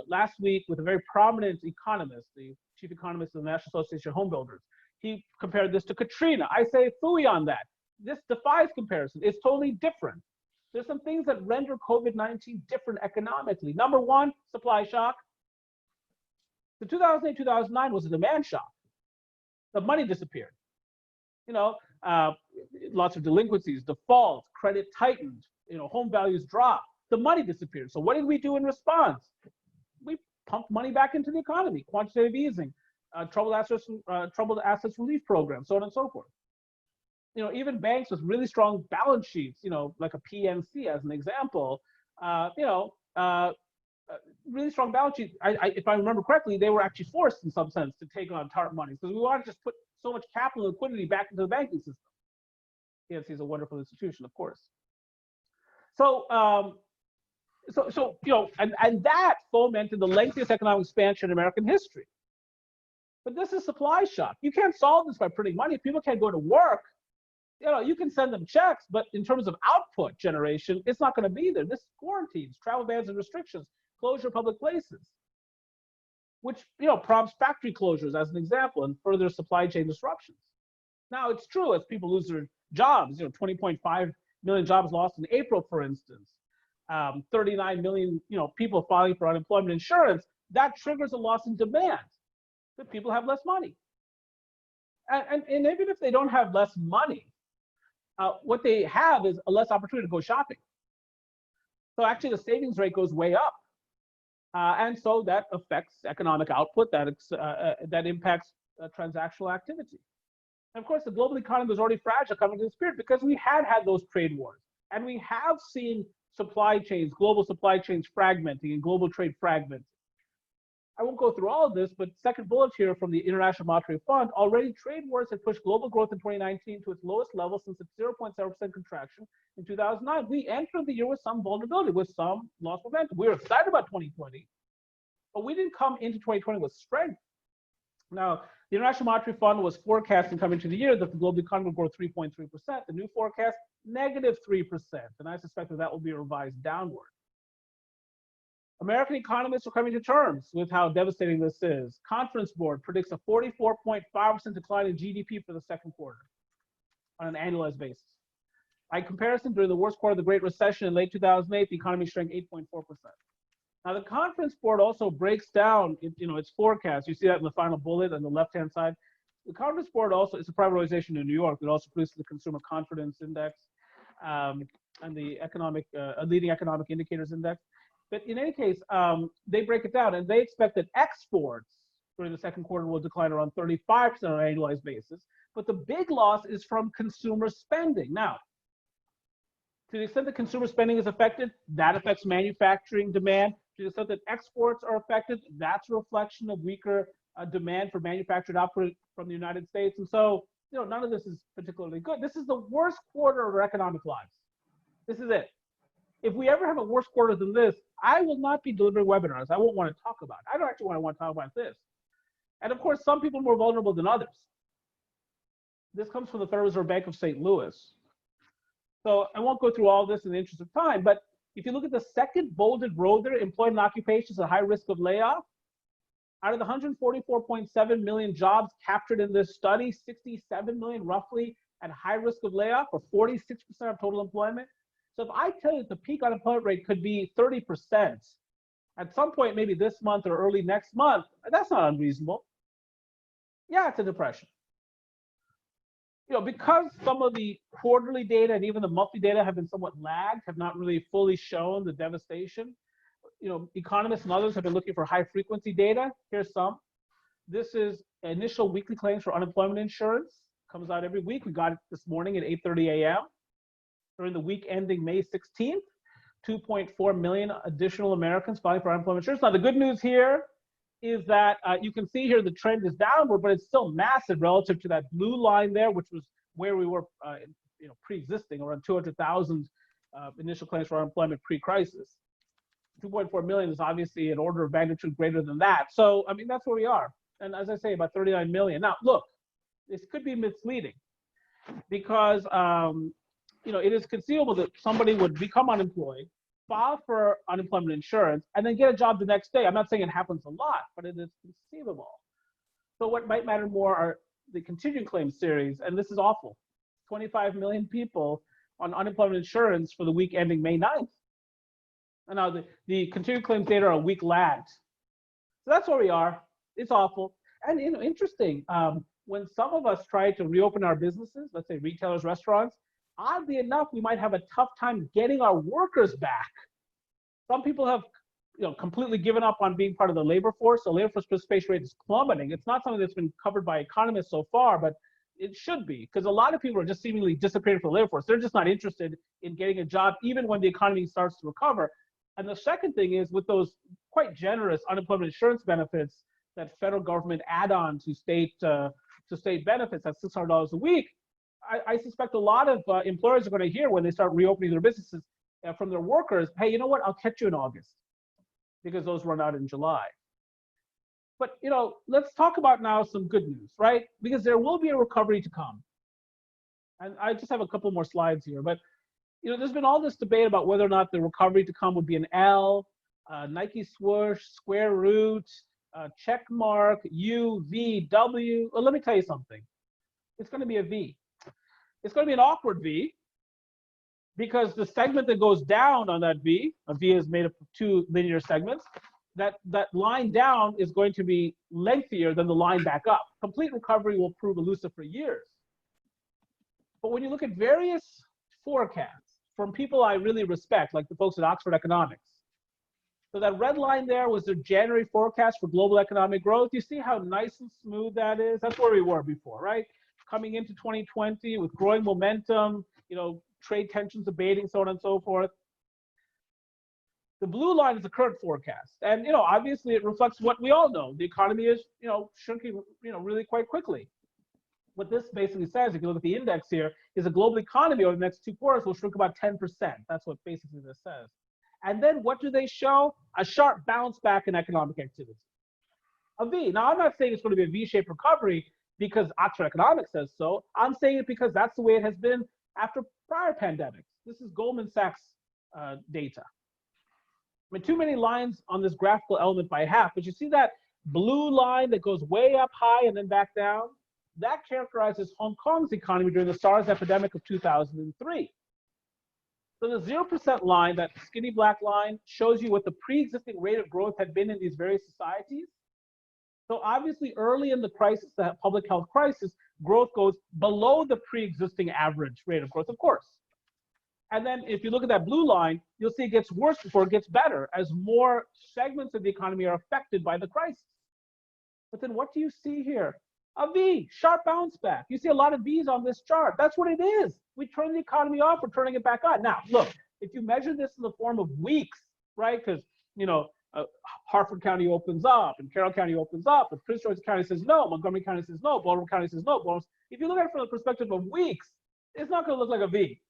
last week with a very prominent economist, the chief economist of the National Association of Home Builders. He compared this to Katrina. I say phooey on that. This defies comparison. It's totally different. There's some things that render COVID-19 different economically. Number one, supply shock. The 2008, 2009 was a demand shock. The money disappeared. Lots of delinquencies, defaults, credit tightened, home values dropped, the money disappeared. So what did we do in response? We pumped money back into the economy, quantitative easing. troubled assets relief programs, so on and so forth. You know, even banks with really strong balance sheets, you know, like a PNC as an example, really strong balance sheet. If I remember correctly, they were actually forced in some sense to take on TARP money because we want to just put so much capital and liquidity back into the banking system. PNC is a wonderful institution, of course. So, you know, and that fomented the lengthiest economic expansion in American history. But this is supply shock. You can't solve this by printing money. If people can't go to work, you know, you can send them checks, but in terms of output generation, it's not going to be there. This quarantines, travel bans and restrictions, closure of public places, which, you know, prompts factory closures as an example and further supply chain disruptions. Now, it's true as people lose their jobs, you know, 20.5 million jobs lost in April, for instance, 39 million, you know, people filing for unemployment insurance, that triggers a loss in demand. That people have less money. And even if they don't have less money, what they have is a less opportunity to go shopping. So actually the savings rate goes way up. And so that affects economic output, that impacts transactional activity. And of course, the global economy was already fragile coming to this period because we had those trade wars. And we have seen supply chains, global supply chains fragmenting and global trade fragmenting. I won't go through all of this, but second bullet here from the International Monetary Fund, already trade wars had pushed global growth in 2019 to its lowest level since its 0.7% contraction in 2009. We entered the year with some vulnerability, with some lost momentum. We were excited about 2020, but we didn't come into 2020 with strength. Now, the International Monetary Fund was forecasting coming to the year that the global economy would grow 3.3%. The new forecast, -3%, and I suspect that will be revised downward. American economists are coming to terms with how devastating this is. Conference Board predicts a 44.5% decline in GDP for the second quarter on an annualized basis. By comparison, during the worst quarter of the Great Recession in late 2008, the economy shrank 8.4%. Now, the Conference Board also breaks down, its forecast. You see that in the final bullet on the left-hand side. The Conference Board also is a private organization in New York. It also produces the Consumer Confidence Index and the leading economic indicators index. But in any case, they break it down and they expect that exports during the second quarter will decline around 35% on an annualized basis. But the big loss is from consumer spending. Now, to the extent that consumer spending is affected, that affects manufacturing demand. To the extent that exports are affected, that's a reflection of weaker demand for manufactured output from the United States. And so, none of this is particularly good. This is the worst quarter of our economic lives. This is it. If we ever have a worse quarter than this, I will not be delivering webinars. I won't want to talk about it. I don't actually want to talk about this. And of course, some people are more vulnerable than others. This comes from the Federal Reserve Bank of St. Louis. So I won't go through all this in the interest of time, but if you look at the second bolded row there, employment occupations at high risk of layoff, out of the 144.7 million jobs captured in this study, 67 million roughly at high risk of layoff, or 46% of total employment. So if I tell you that the peak unemployment rate could be 30% at some point, maybe this month or early next month, that's not unreasonable. Yeah, it's a depression. Because some of the quarterly data and even the monthly data have been somewhat lagged, have not really fully shown the devastation. Economists and others have been looking for high frequency data. Here's some. This is initial weekly claims for unemployment insurance. Comes out every week. We got it this morning at 8:30 a.m. During the week ending May 16th, 2.4 million additional Americans filing for unemployment insurance. Now, the good news here is that you can see here the trend is downward, but it's still massive relative to that blue line there, which was where we were pre-existing, around 200,000 initial claims for unemployment pre-crisis. 2.4 million is obviously an order of magnitude greater than that. So, that's where we are. And as I say, about 39 million. Now, look, this could be misleading because it is conceivable that somebody would become unemployed, file for unemployment insurance, and then get a job the next day. I'm not saying it happens a lot, but it is conceivable. So what might matter more are the contingent claims series, and this is awful. 25 million people on unemployment insurance for the week ending May 9th. And now the contingent claims data are a week lagged. So that's where we are. It's awful. And interesting, when some of us try to reopen our businesses, let's say retailers, restaurants, oddly enough, we might have a tough time getting our workers back. Some people have completely given up on being part of the labor force. The labor force participation rate is plummeting. It's not something that's been covered by economists so far, but it should be, because a lot of people are just seemingly disappearing from the labor force. They're just not interested in getting a job, even when the economy starts to recover. And the second thing is, with those quite generous unemployment insurance benefits that federal government add on to state benefits at $600 a week, I suspect a lot of employers are going to hear when they start reopening their businesses from their workers, hey, you know what, I'll catch you in August, because those run out in July. But let's talk about now some good news, right? Because there will be a recovery to come. And I just have a couple more slides here, but there's been all this debate about whether or not the recovery to come would be an L, Nike swoosh, square root, check mark, U, V, W. Well, let me tell you something. It's going to be a V. It's going to be an awkward V, because the segment that goes down on that V, a V is made up of two linear segments, that line down is going to be lengthier than the line back up. Complete recovery will prove elusive for years. But when you look at various forecasts from people I really respect, like the folks at Oxford Economics, so that red line there was their January forecast for global economic growth. You see how nice and smooth that is? That's where we were before, right? Coming into 2020 with growing momentum, trade tensions abating, so on and so forth. The blue line is the current forecast. And, obviously it reflects what we all know. The economy is, shrinking, really quite quickly. What this basically says, if you look at the index here, is the global economy over the next 2 quarters will shrink about 10%. That's what basically this says. And then what do they show? A sharp bounce back in economic activity. A V. Now, I'm not saying it's going to be a V-shaped recovery because Oxford Economics says so. I'm saying it because that's the way it has been after prior pandemics. This is Goldman Sachs data. I mean, too many lines on this graphical element by half, but you see that blue line that goes way up high and then back down? That characterizes Hong Kong's economy during the SARS epidemic of 2003. So the 0% line, that skinny black line, shows you what the pre-existing rate of growth had been in these various societies. So obviously early in the crisis, the public health crisis, growth goes below the pre-existing average rate of growth, of course. And then if you look at that blue line, you'll see it gets worse before it gets better as more segments of the economy are affected by the crisis. But then what do you see here? A V, sharp bounce back. You see a lot of V's on this chart. That's what it is. We turn the economy off, we're turning it back on. Now, look, if you measure this in the form of weeks, right? Because, Harford County opens up and Carroll County opens up, but Prince George County says no, Montgomery County says no, Baltimore County says no. If you look at it from the perspective of weeks, it's not going to look like a V.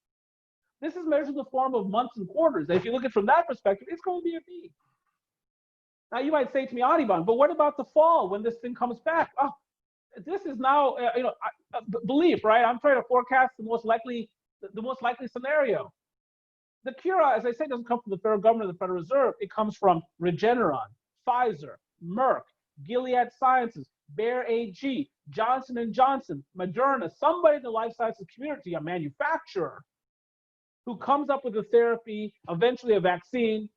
This is measured in the form of months and quarters. And if you look at it from that perspective, it's going to be a V. Now you might say to me, Anirban, but what about the fall when this thing comes back? Oh, this is now, belief, right? I'm trying to forecast the most likely scenario. The cure, as I say, doesn't come from the federal government or the Federal Reserve. It comes from Regeneron, Pfizer, Merck, Gilead Sciences, Bayer AG, Johnson & Johnson, Moderna, somebody in the life sciences community, a manufacturer, who comes up with a therapy, eventually a vaccine.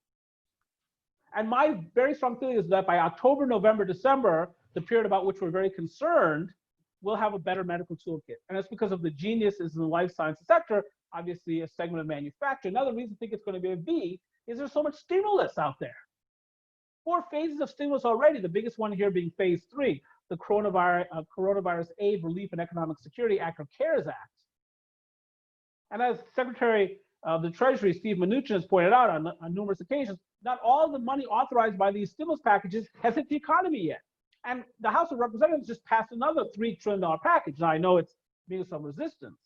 And my very strong feeling is that by October, November, December, the period about which we're very concerned, we'll have a better medical toolkit. And that's because of the geniuses in the life sciences sector, obviously a segment of manufacturing. Another reason I think it's going to be a V is there's so much stimulus out there. 4 phases of stimulus already, the biggest one here being phase 3, the Coronavirus Aid, Relief, and Economic Security Act, or CARES Act. And as Secretary of the Treasury, Steve Mnuchin, has pointed out on numerous occasions, not all the money authorized by these stimulus packages has hit the economy yet. And the House of Representatives just passed another $3 trillion package. Now, I know it's meeting some resistance.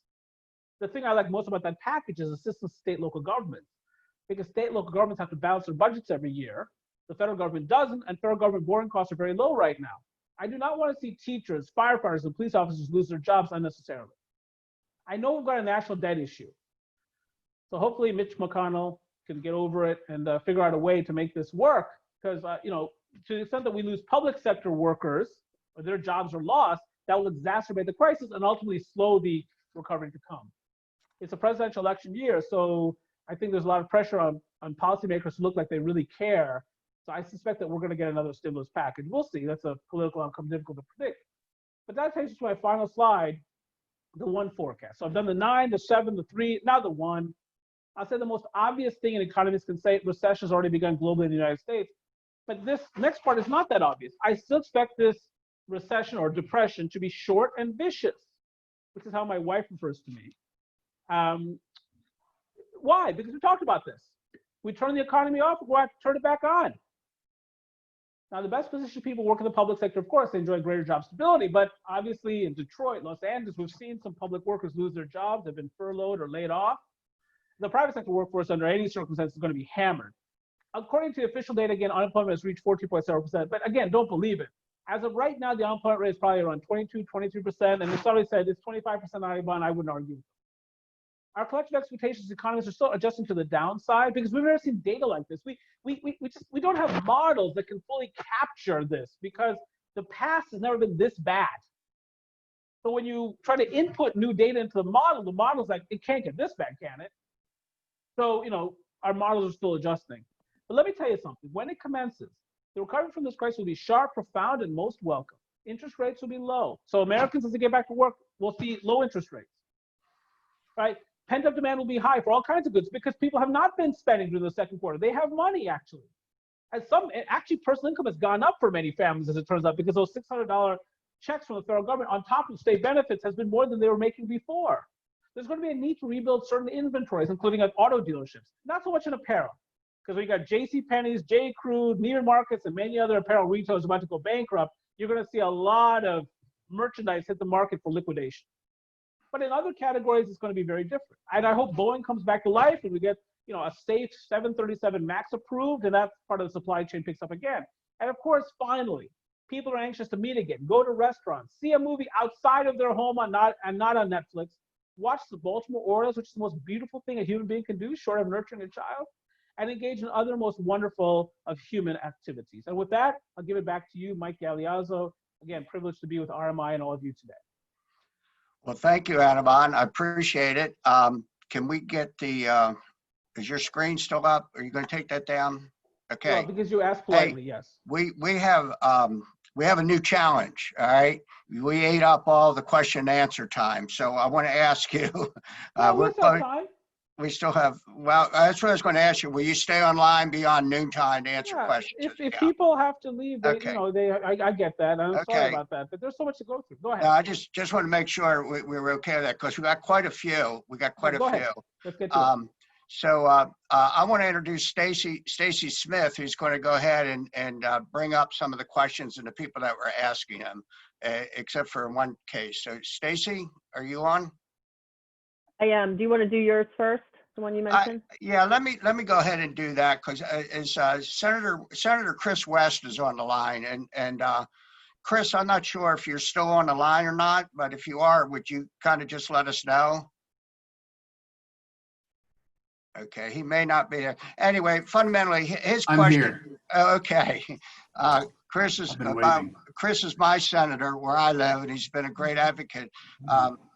The thing I like most about that package is assistance to state local governments, because state and local governments have to balance their budgets every year. The federal government doesn't, and federal government borrowing costs are very low right now. I do not want to see teachers, firefighters, and police officers lose their jobs unnecessarily. I know we've got a national debt issue. So hopefully Mitch McConnell can get over it and figure out a way to make this work, because, to the extent that we lose public sector workers or their jobs are lost, that will exacerbate the crisis and ultimately slow the recovery to come. It's a presidential election year, so I think there's a lot of pressure on policymakers to look like they really care. So I suspect that we're going to get another stimulus package. We'll see. That's a political outcome difficult to predict. But that takes us to my final slide, the 1 forecast. So I've done the 9, the 7, the 3, now the 1. I'll say the most obvious thing an economist can say, recession has already begun globally in the United States. But this next part is not that obvious. I still expect this recession or depression to be short and vicious, which is how my wife refers to me. Why? Because we talked about this. We turn the economy off, we're going to turn it back on. Now, the best positioned people work in the public sector, of course, they enjoy greater job stability, but obviously in Detroit, Los Angeles, we've seen some public workers lose their jobs, have been furloughed or laid off. The private sector workforce, under any circumstances, is going to be hammered. According to official data, again, unemployment has reached 14.7%, but again, don't believe it. As of right now, the unemployment rate is probably around 22, 23%, and as somebody said, it's 25% Ivan, I wouldn't argue. Our collective expectations, economists are still adjusting to the downside because we've never seen data like this. We don't have models that can fully capture this because the past has never been this bad. So when you try to input new data into the model's like, it can't get this bad, can it? So, you know, our models are still adjusting. But let me tell you something, when it commences, the recovery from this crisis will be sharp, profound, and most welcome. Interest rates will be low. So Americans, as they get back to work, will see low interest rates, right? Pent-up demand will be high for all kinds of goods because people have not been spending during the second quarter. They have money, actually. And actually, personal income has gone up for many families, as it turns out, because those $600 checks from the federal government on top of state benefits has been more than they were making before. There's going to be a need to rebuild certain inventories, including at auto dealerships. Not so much in apparel, because when you got JCPenney's, J. Crew, Neiman Marcus, and many other apparel retailers about to go bankrupt, you're going to see a lot of merchandise hit the market for liquidation. But in other categories, it's going to be very different. And I hope Boeing comes back to life and we get, you know, a safe 737 MAX approved, and that part of the supply chain picks up again. And of course, finally, people are anxious to meet again, go to restaurants, see a movie outside of their home and not on Netflix, watch the Baltimore Orioles, which is the most beautiful thing a human being can do, short of nurturing a child, and engage in other most wonderful of human activities. And with that, I'll give it back to you, Mike Galeazzo. Again, privileged to be with RMI and all of you today. Well, thank you, Anibon. I appreciate it. Can we get the, is your screen still up? Are you going to take that down? Okay. Well, because you asked politely, yes. We have a new challenge. All right. We ate up all the question and answer time. So I want to ask you, we still have, well, that's what I was going to ask you. Will you stay online beyond noontime to answer questions? If people have to leave, they, you know, I get that. I'm sorry about that, but there's so much to go through. Go ahead. No, I just want to make sure we were okay with that because we got quite a few. We got quite a few. Ahead. Let's get to it. So I want to introduce Stacy Smith, who's going to go ahead and bring up some of the questions and the people that were asking him, except for in one case. So Stacy, are you on? I am. Do you want to do yours first? The one you mentioned? Yeah, let me go ahead and do that because Senator Chris West is on the line, and Chris, I'm not sure if you're still on the line or not, but if you are, would you kind of just let us know? Okay, he may not be there. Anyway, fundamentally, his question. I'm here. Okay, Chris is my senator where I live, and he's been a great advocate.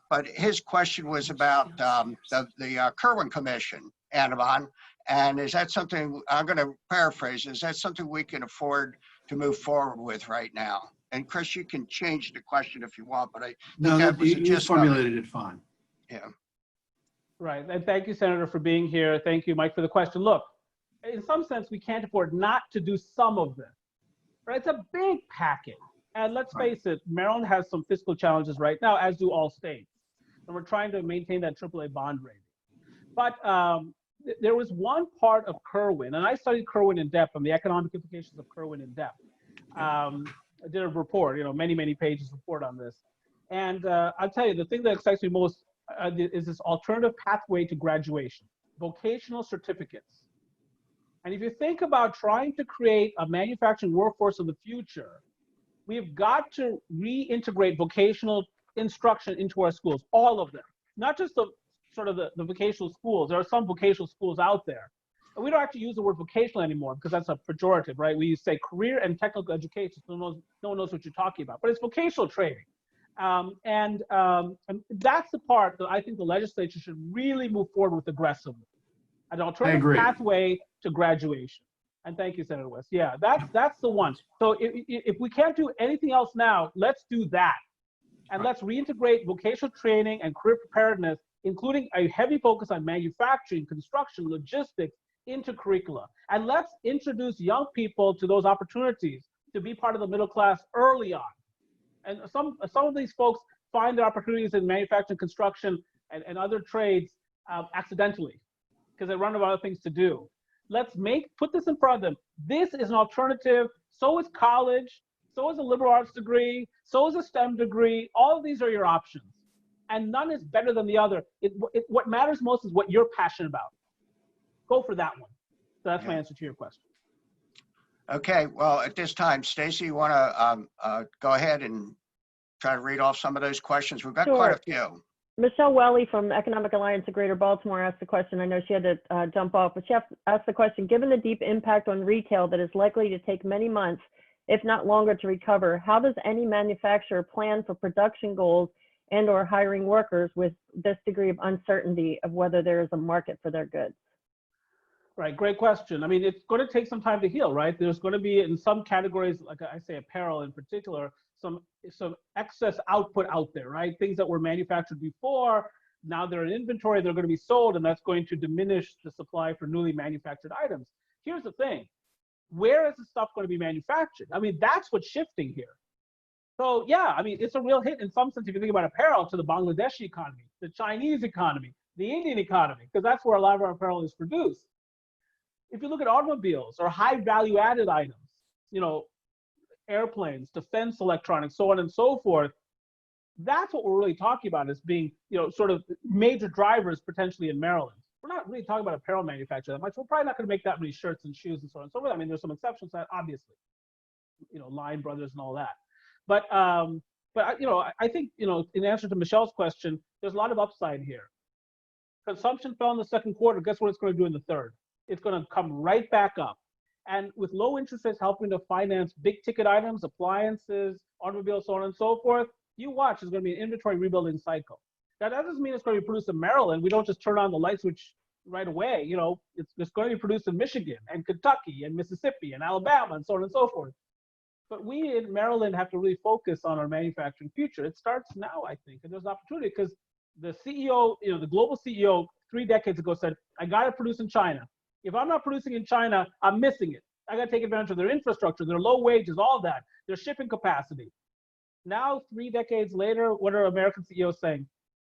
But his question was about the Kirwan Commission, Anibon, and is that something, I'm going to paraphrase, is that something we can afford to move forward with right now? And Chris, you can change the question if you want, but I No, think that was you formulated it fine. Yeah. Right, and thank you, Senator, for being here. Thank you, Mike, for the question. Look, in some sense, we can't afford not to do some of this, right? It's a big package. And let's face it, Maryland has some fiscal challenges right now, as do all states. And we're trying to maintain that AAA bond rating. But there was one part of Kirwan, and I studied Kirwan in depth, and the economic implications of Kirwan in depth. I did a report, you know, many pages report on this. And I'll tell you, the thing that excites me most is this alternative pathway to graduation, vocational certificates. And if you think about trying to create a manufacturing workforce of the future, we've got to reintegrate vocational instruction into our schools, all of them, not just the vocational schools. There are some vocational schools out there. And we don't actually use the word vocational anymore because that's a pejorative, right? We say career and technical education, so no one knows what you're talking about, but it's vocational training. And that's the part that I think the legislature should really move forward with aggressively. An alternative pathway to graduation. And thank you, Senator West. Yeah, that's the one. So if we can't do anything else now, let's do that. And let's reintegrate vocational training and career preparedness including a heavy focus on manufacturing, construction, logistics into curricula. And let's introduce young people to those opportunities to be part of the middle class early on. And some of these folks find their opportunities in manufacturing, construction, and other trades accidentally because they run out of other things to do. Let's put this in front of them. This is an alternative. So is college. So is a liberal arts degree. So is a STEM degree. All of these are your options. And none is better than the other. What matters most is what you're passionate about. Go for that one. So that's my answer to your question. Okay, well, at this time, Stacy, you want to go ahead and try to read off some of those questions? We've got quite a few. Michelle Welly from Economic Alliance of Greater Baltimore asked the question. I know she had to jump off, but she asked the question, given the deep impact on retail that is likely to take many months, if not longer, to recover, how does any manufacturer plan for production goals and or hiring workers with this degree of uncertainty of whether there is a market for their goods? Right, great question. I mean, it's going to take some time to heal, right? There's going to be, in some categories, like I say apparel in particular, some excess output out there, right? Things that were manufactured before, now they're in inventory, they're going to be sold, and that's going to diminish the supply for newly manufactured items. Here's the thing, where is the stuff going to be manufactured? I mean, that's what's shifting here. So yeah, I mean, it's a real hit in some sense if you think about apparel to the Bangladeshi economy, the Chinese economy, the Indian economy, because that's where a lot of our apparel is produced. If you look at automobiles or high value added items, you know, airplanes, defense electronics, so on and so forth, that's what we're really talking about as being, you know, sort of major drivers potentially in Maryland. We're not really talking about apparel manufacturing that much. We're probably not going to make that many shirts and shoes and so on and so forth. I mean, there's some exceptions to that, obviously, you know, Line Brothers and all that. But you know, I think, you know, in answer to Michelle's question, there's a lot of upside here. Consumption fell in the second quarter. Guess what it's going to do in the third? It's going to come right back up. And with low interest rates helping to finance big ticket items, appliances, automobiles, so on and so forth, you watch, there's going to be an inventory rebuilding cycle. Now, that doesn't mean it's going to be produced in Maryland. We don't just turn on the light switch right away. You know, it's going to be produced in Michigan and Kentucky and Mississippi and Alabama and so on and so forth. But we in Maryland have to really focus on our manufacturing future. It starts now, I think, and there's an opportunity because the CEO, you know, the global CEO 3 decades ago said, I got to produce in China. If I'm not producing in China, I'm missing it. I got to take advantage of their infrastructure, their low wages, all that, their shipping capacity. Now, 3 decades later, what are American CEOs saying?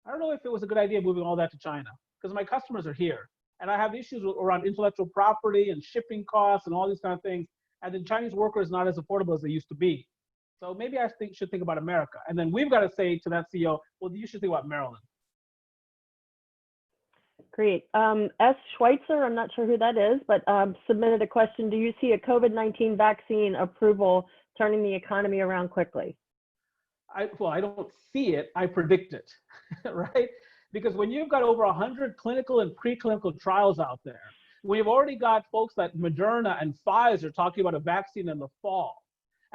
I don't know if it was a good idea moving all that to China because my customers are here. And I have issues around intellectual property and shipping costs and all these kind of things. And the Chinese worker is not as affordable as they used to be. So maybe I should think about America. And then we've got to say to that CEO, well, you should think about Maryland. Great. S. Schweitzer, I'm not sure who that is, but submitted a question. Do you see a COVID-19 vaccine approval turning the economy around quickly? Well, I don't see it, I predict it, right? Because when you've got over 100 clinical and preclinical trials out there, we've already got folks like Moderna and Pfizer talking about a vaccine in the fall.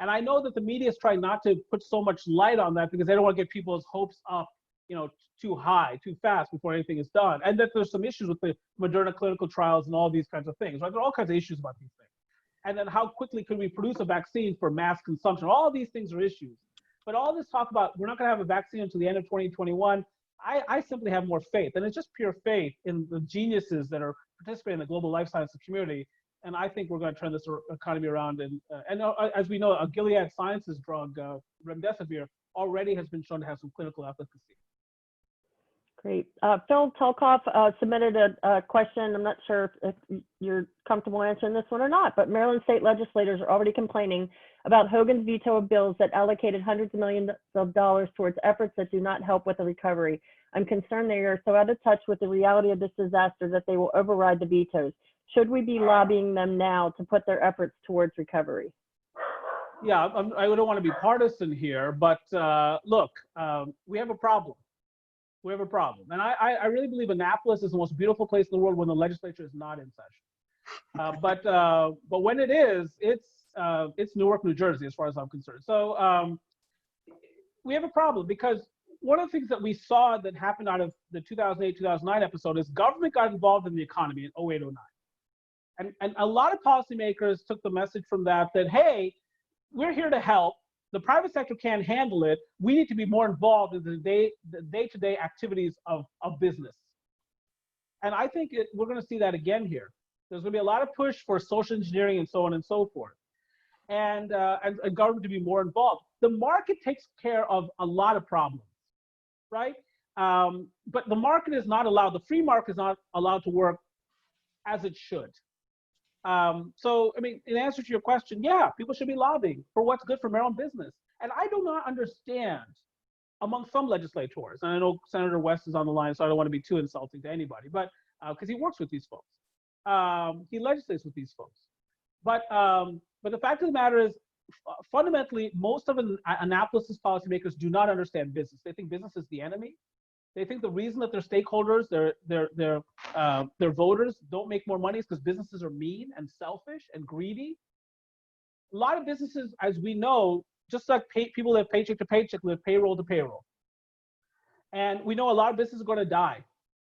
And I know that the media is trying not to put so much light on that because they don't want to get people's hopes up, you know, too high, too fast before anything is done. And that there's some issues with the Moderna clinical trials and all these kinds of things, right? There are all kinds of issues about these things. And then how quickly could we produce a vaccine for mass consumption? All of these things are issues. But all this talk about we're not going to have a vaccine until the end of 2021, I simply have more faith. And it's just pure faith in the geniuses that are participating in the global life sciences community. And I think we're going to turn this economy around. And as we know, a Gilead Sciences drug, remdesivir, already has been shown to have some clinical efficacy. Great. Phil Tolkoff submitted a question. I'm not sure if you're comfortable answering this one or not, but Maryland state legislators are already complaining about Hogan's veto of bills that allocated hundreds of millions of dollars towards efforts that do not help with the recovery. I'm concerned they are so out of touch with the reality of this disaster that they will override the vetoes. Should we be lobbying them now to put their efforts towards recovery? Yeah, I don't want to be partisan here, but look, we have a problem. We have a problem. And I really believe Annapolis is the most beautiful place in the world when the legislature is not in session. But when it is, it's Newark, New Jersey, as far as I'm concerned. So we have a problem because one of the things that we saw that happened out of the 2008-2009 episode is government got involved in the economy in 08-09. And a lot of policymakers took the message from that, hey, we're here to help. The private sector can't handle it. We need to be more involved in the day-to-day activities of business. And I think we're going to see that again here. There's going to be a lot of push for social engineering and so on and so forth, and government to be more involved. The market takes care of a lot of problems, right? But the market is not allowed, the free market is not allowed to work as it should. So, I mean, in answer to your question, yeah, people should be lobbying for what's good for Maryland business. And I do not understand among some legislators, and I know Senator West is on the line, so I don't want to be too insulting to anybody, but because he works with these folks. He legislates with these folks. But the fact of the matter is, fundamentally, most of Annapolis's policymakers do not understand business. They think business is the enemy. They think the reason that their stakeholders, their voters don't make more money is because businesses are mean and selfish and greedy. A lot of businesses, as we know, just like people live paycheck to paycheck, live payroll to payroll. And we know a lot of businesses are going to die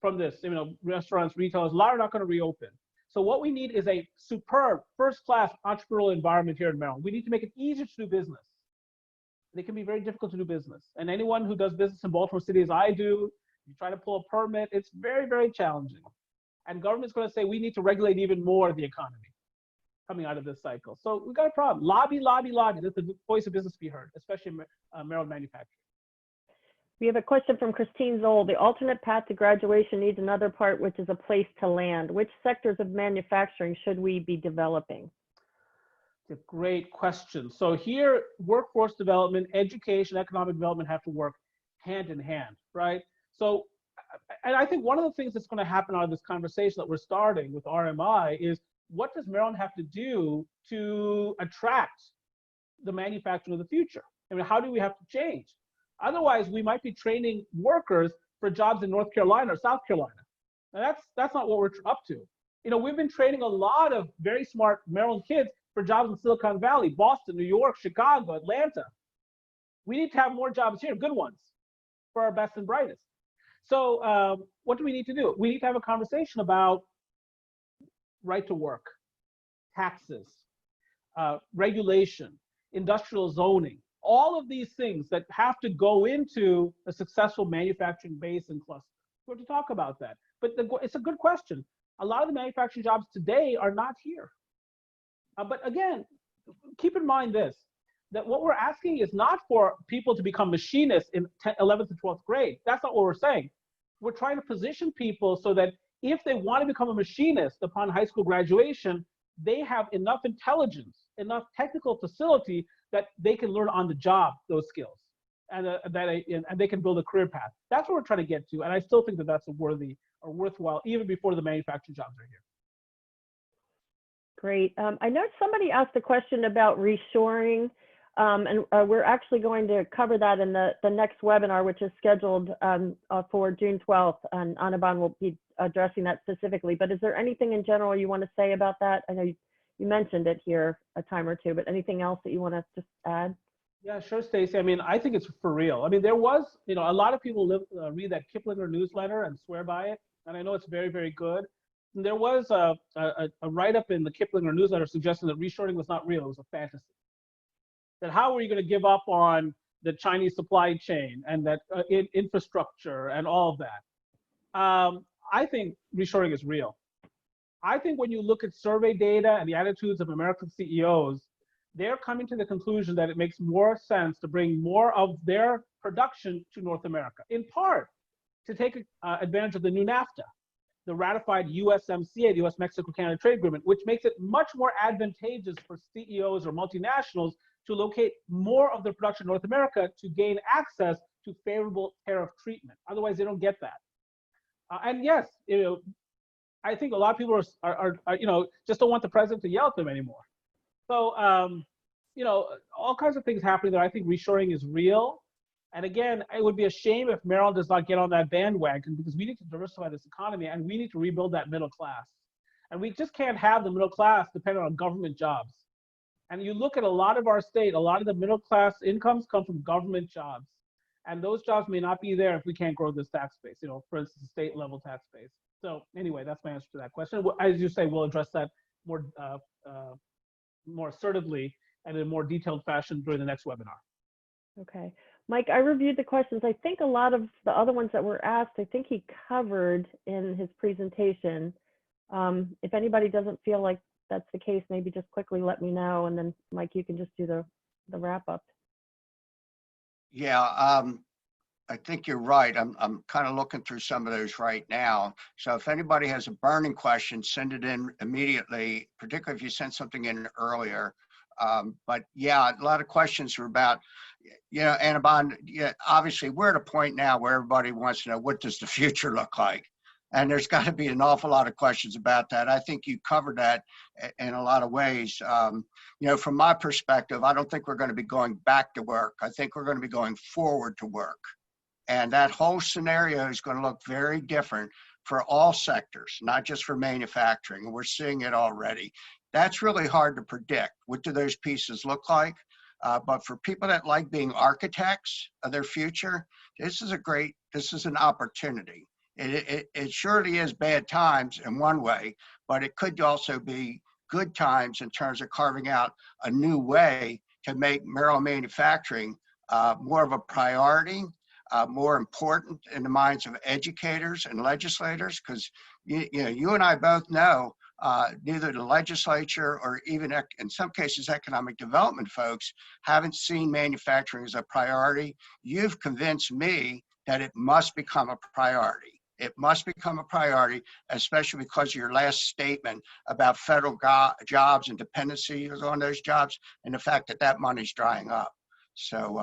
from this. You know, restaurants, retailers, a lot are not going to reopen. So what we need is a superb, first-class entrepreneurial environment here in Maryland. We need to make it easier to do business. They can be very difficult to do business. And anyone who does business in Baltimore City as I do, you try to pull a permit, it's very, very challenging. And government's going to say we need to regulate even more the economy coming out of this cycle. So we've got a problem. Lobby, lobby, lobby. Let the voice of business be heard, especially in Maryland manufacturing. We have a question from Christine Zoll. The alternate path to graduation needs another part, which is a place to land. Which sectors of manufacturing should we be developing? It's a great question. So here, workforce development, education, economic development have to work hand in hand, right? So, and I think one of the things that's going to happen out of this conversation that we're starting with RMI is, what does Maryland have to do to attract the manufacturing of the future? I mean, how do we have to change? Otherwise, we might be training workers for jobs in North Carolina or South Carolina. And that's not what we're up to. You know, we've been training a lot of very smart Maryland kids for jobs in Silicon Valley, Boston, New York, Chicago, Atlanta. We need to have more jobs here, good ones, for our best and brightest. So what do we need to do? We need to have a conversation about right to work, taxes, regulation, industrial zoning, all of these things that have to go into a successful manufacturing base and cluster. We have to talk about that. But it's a good question. A lot of the manufacturing jobs today are not here. But again, keep in mind this, that what we're asking is not for people to become machinists in 11th and 12th grade. That's not what we're saying. We're trying to position people so that if they want to become a machinist upon high school graduation, they have enough intelligence, enough technical facility that they can learn on the job those skills, and they can build a career path. That's what we're trying to get to, and I still think that that's a worthy or worthwhile, even before the manufacturing jobs are here. Great. I know somebody asked a question about reshoring, and we're actually going to cover that in the next webinar, which is scheduled for June 12th, and Anirban will be addressing that specifically. But is there anything in general you want to say about that? I know you mentioned it here a time or two, but anything else that you want to just add? Yeah, sure, Stacey. I mean, I think it's for real. I mean, there was, you know, a lot of people read that Kiplinger newsletter and swear by it, and I know it's very, very good. And there was a write-up in the Kiplinger newsletter suggesting that reshoring was not real, it was a fantasy. That how were you going to give up on the Chinese supply chain and that infrastructure and all of that? I think reshoring is real. I think when you look at survey data and the attitudes of American CEOs, they're coming to the conclusion that it makes more sense to bring more of their production to North America, in part to take advantage of the new NAFTA, the ratified USMCA, the US-Mexico-Canada Trade Agreement, which makes it much more advantageous for CEOs or multinationals to locate more of their production in North America to gain access to favorable tariff treatment. Otherwise, they don't get that. And yes, you know, I think a lot of people are you know, just don't want the president to yell at them anymore. So, you know, all kinds of things happening there. I think reshoring is real. And again, it would be a shame if Maryland does not get on that bandwagon, because we need to diversify this economy and we need to rebuild that middle class. And we just can't have the middle class dependent on government jobs. And you look at a lot of our state, a lot of the middle class incomes come from government jobs. And those jobs may not be there if we can't grow this tax base, you know, for instance, the state level tax base. So anyway, that's my answer to that question. As you say, we'll address that more assertively and in a more detailed fashion during the next webinar. Okay. Mike, I reviewed the questions. I think a lot of the other ones that were asked, I think he covered in his presentation. If anybody doesn't feel like that's the case, maybe just quickly let me know, and then Mike, you can just do the wrap up. Yeah, I think you're right. I'm kind of looking through some of those right now. So if anybody has a burning question, send it in immediately, particularly if you sent something in earlier. But yeah, a lot of questions were about, Annabon, yeah, obviously we're at a point now where everybody wants to know, what does the future look like? And there's got to be an awful lot of questions about that. I think you covered that in a lot of ways. From my perspective, I don't think we're going to be going back to work. I think we're going to be going forward to work. And that whole scenario is going to look very different for all sectors, not just for manufacturing. And we're seeing it already. That's really hard to predict. What do those pieces look like? But for people that like being architects of their future, this is an opportunity. It surely is bad times in one way, but it could also be good times in terms of carving out a new way to make Maryland manufacturing more of a priority, more important in the minds of educators and legislators, because you and I both know neither the legislature or even in some cases economic development folks haven't seen manufacturing as a priority. You've convinced me that it must become a priority. It must become a priority, especially because of your last statement about federal jobs and dependency on those jobs, and the fact that money's drying up. So,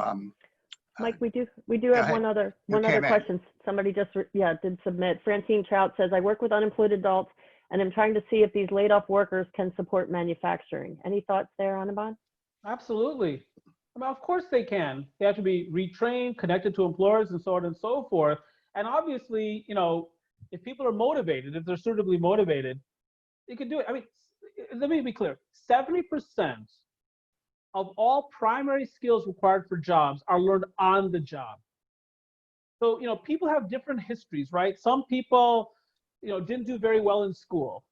Mike, we do have one other question. Somebody just did submit. Francine Trout says, I work with unemployed adults and I'm trying to see if these laid off workers can support manufacturing. Any thoughts there, Annabon? Absolutely. I mean, of course they can. They have to be retrained, connected to employers, and so on and so forth. And obviously, if people are motivated, if they're suitably motivated, they can do it. I mean, let me be clear. 70% of all primary skills required for jobs are learned on the job. So, people have different histories, right? Some people, didn't do very well in school.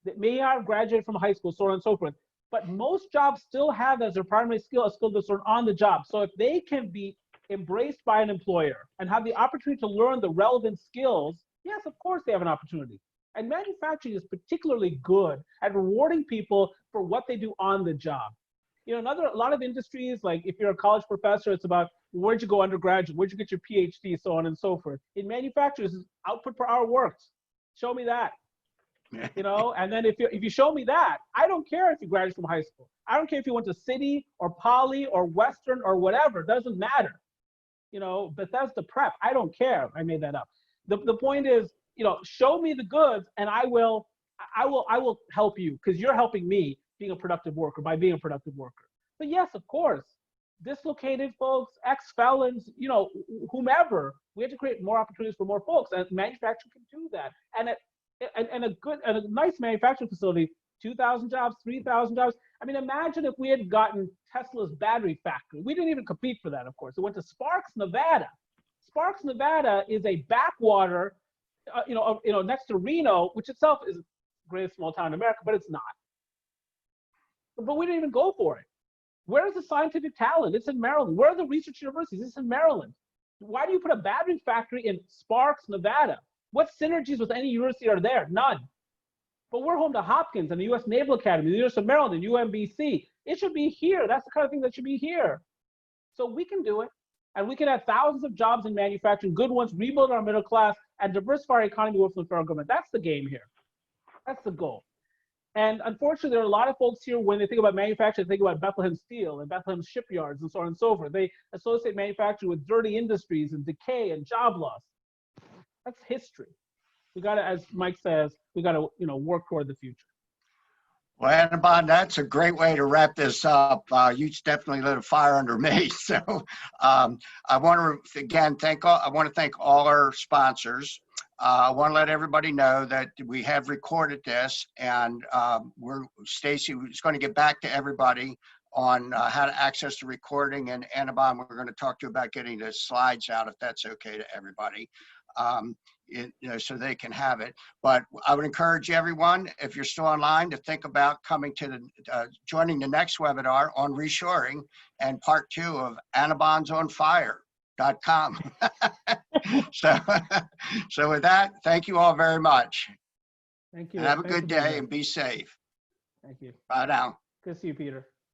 They may not have graduated from high school, so on and so forth. But most jobs still have as their primary skill a skill that's learned on the job. So if they can be embraced by an employer and have the opportunity to learn the relevant skills, yes, of course they have an opportunity. And manufacturing is particularly good at rewarding people for what they do on the job. A lot of industries, like if you're a college professor, it's about where'd you go undergraduate, where'd you get your PhD, so on and so forth. In manufacturing, it's output per hour worked. Show me that. And then if you show me that, I don't care if you graduated from high school. I don't care if you went to City or Poly or Western or whatever. It doesn't matter. Bethesda Prep. I don't care. I made that up. The point is, show me the goods, and I will help you because you're helping me being a productive worker by being a productive worker. But yes, of course, dislocated folks, ex-felons, whomever, we have to create more opportunities for more folks, and manufacturing can do that. And a nice manufacturing facility, 2,000 jobs, 3,000 jobs. I mean, imagine if we had gotten Tesla's battery factory. We didn't even compete for that, of course. It went to Sparks, Nevada. Sparks, Nevada is a backwater, next to Reno, which itself is the greatest small town in America, but it's not. But we didn't even go for it. Where's the scientific talent? It's in Maryland. Where are the research universities? It's in Maryland. Why do you put a battery factory in Sparks, Nevada? What synergies with any university are there? None. But we're home to Hopkins and the U.S. Naval Academy, the University of Maryland, and UMBC. It should be here. That's the kind of thing that should be here. So we can do it. And we can have thousands of jobs in manufacturing, good ones, rebuild our middle class, and diversify our economy with the federal government. That's the game here. That's the goal. And unfortunately, there are a lot of folks here, when they think about manufacturing, they think about Bethlehem Steel and Bethlehem shipyards and so on and so forth. They associate manufacturing with dirty industries and decay and job loss. That's history. We got to, as Mike says, we got to, work toward the future. Well, Annabon, that's a great way to wrap this up. You definitely lit a fire under me. So I want to again thank all our sponsors. I want to let everybody know that we have recorded this, and Stacy is going to get back to everybody on how to access the recording. And Annabon, we're going to talk to you about getting the slides out, if that's okay to everybody. so they can have it. But I would encourage everyone, if you're still online, to think about coming to joining the next webinar on reshoring and part 2 of AnabonsOnFire.com. So with that, thank you all very much. Thank you. And have a Thanks good for being day here. and be safe. Thank you. Bye now. Good to see you, Peter.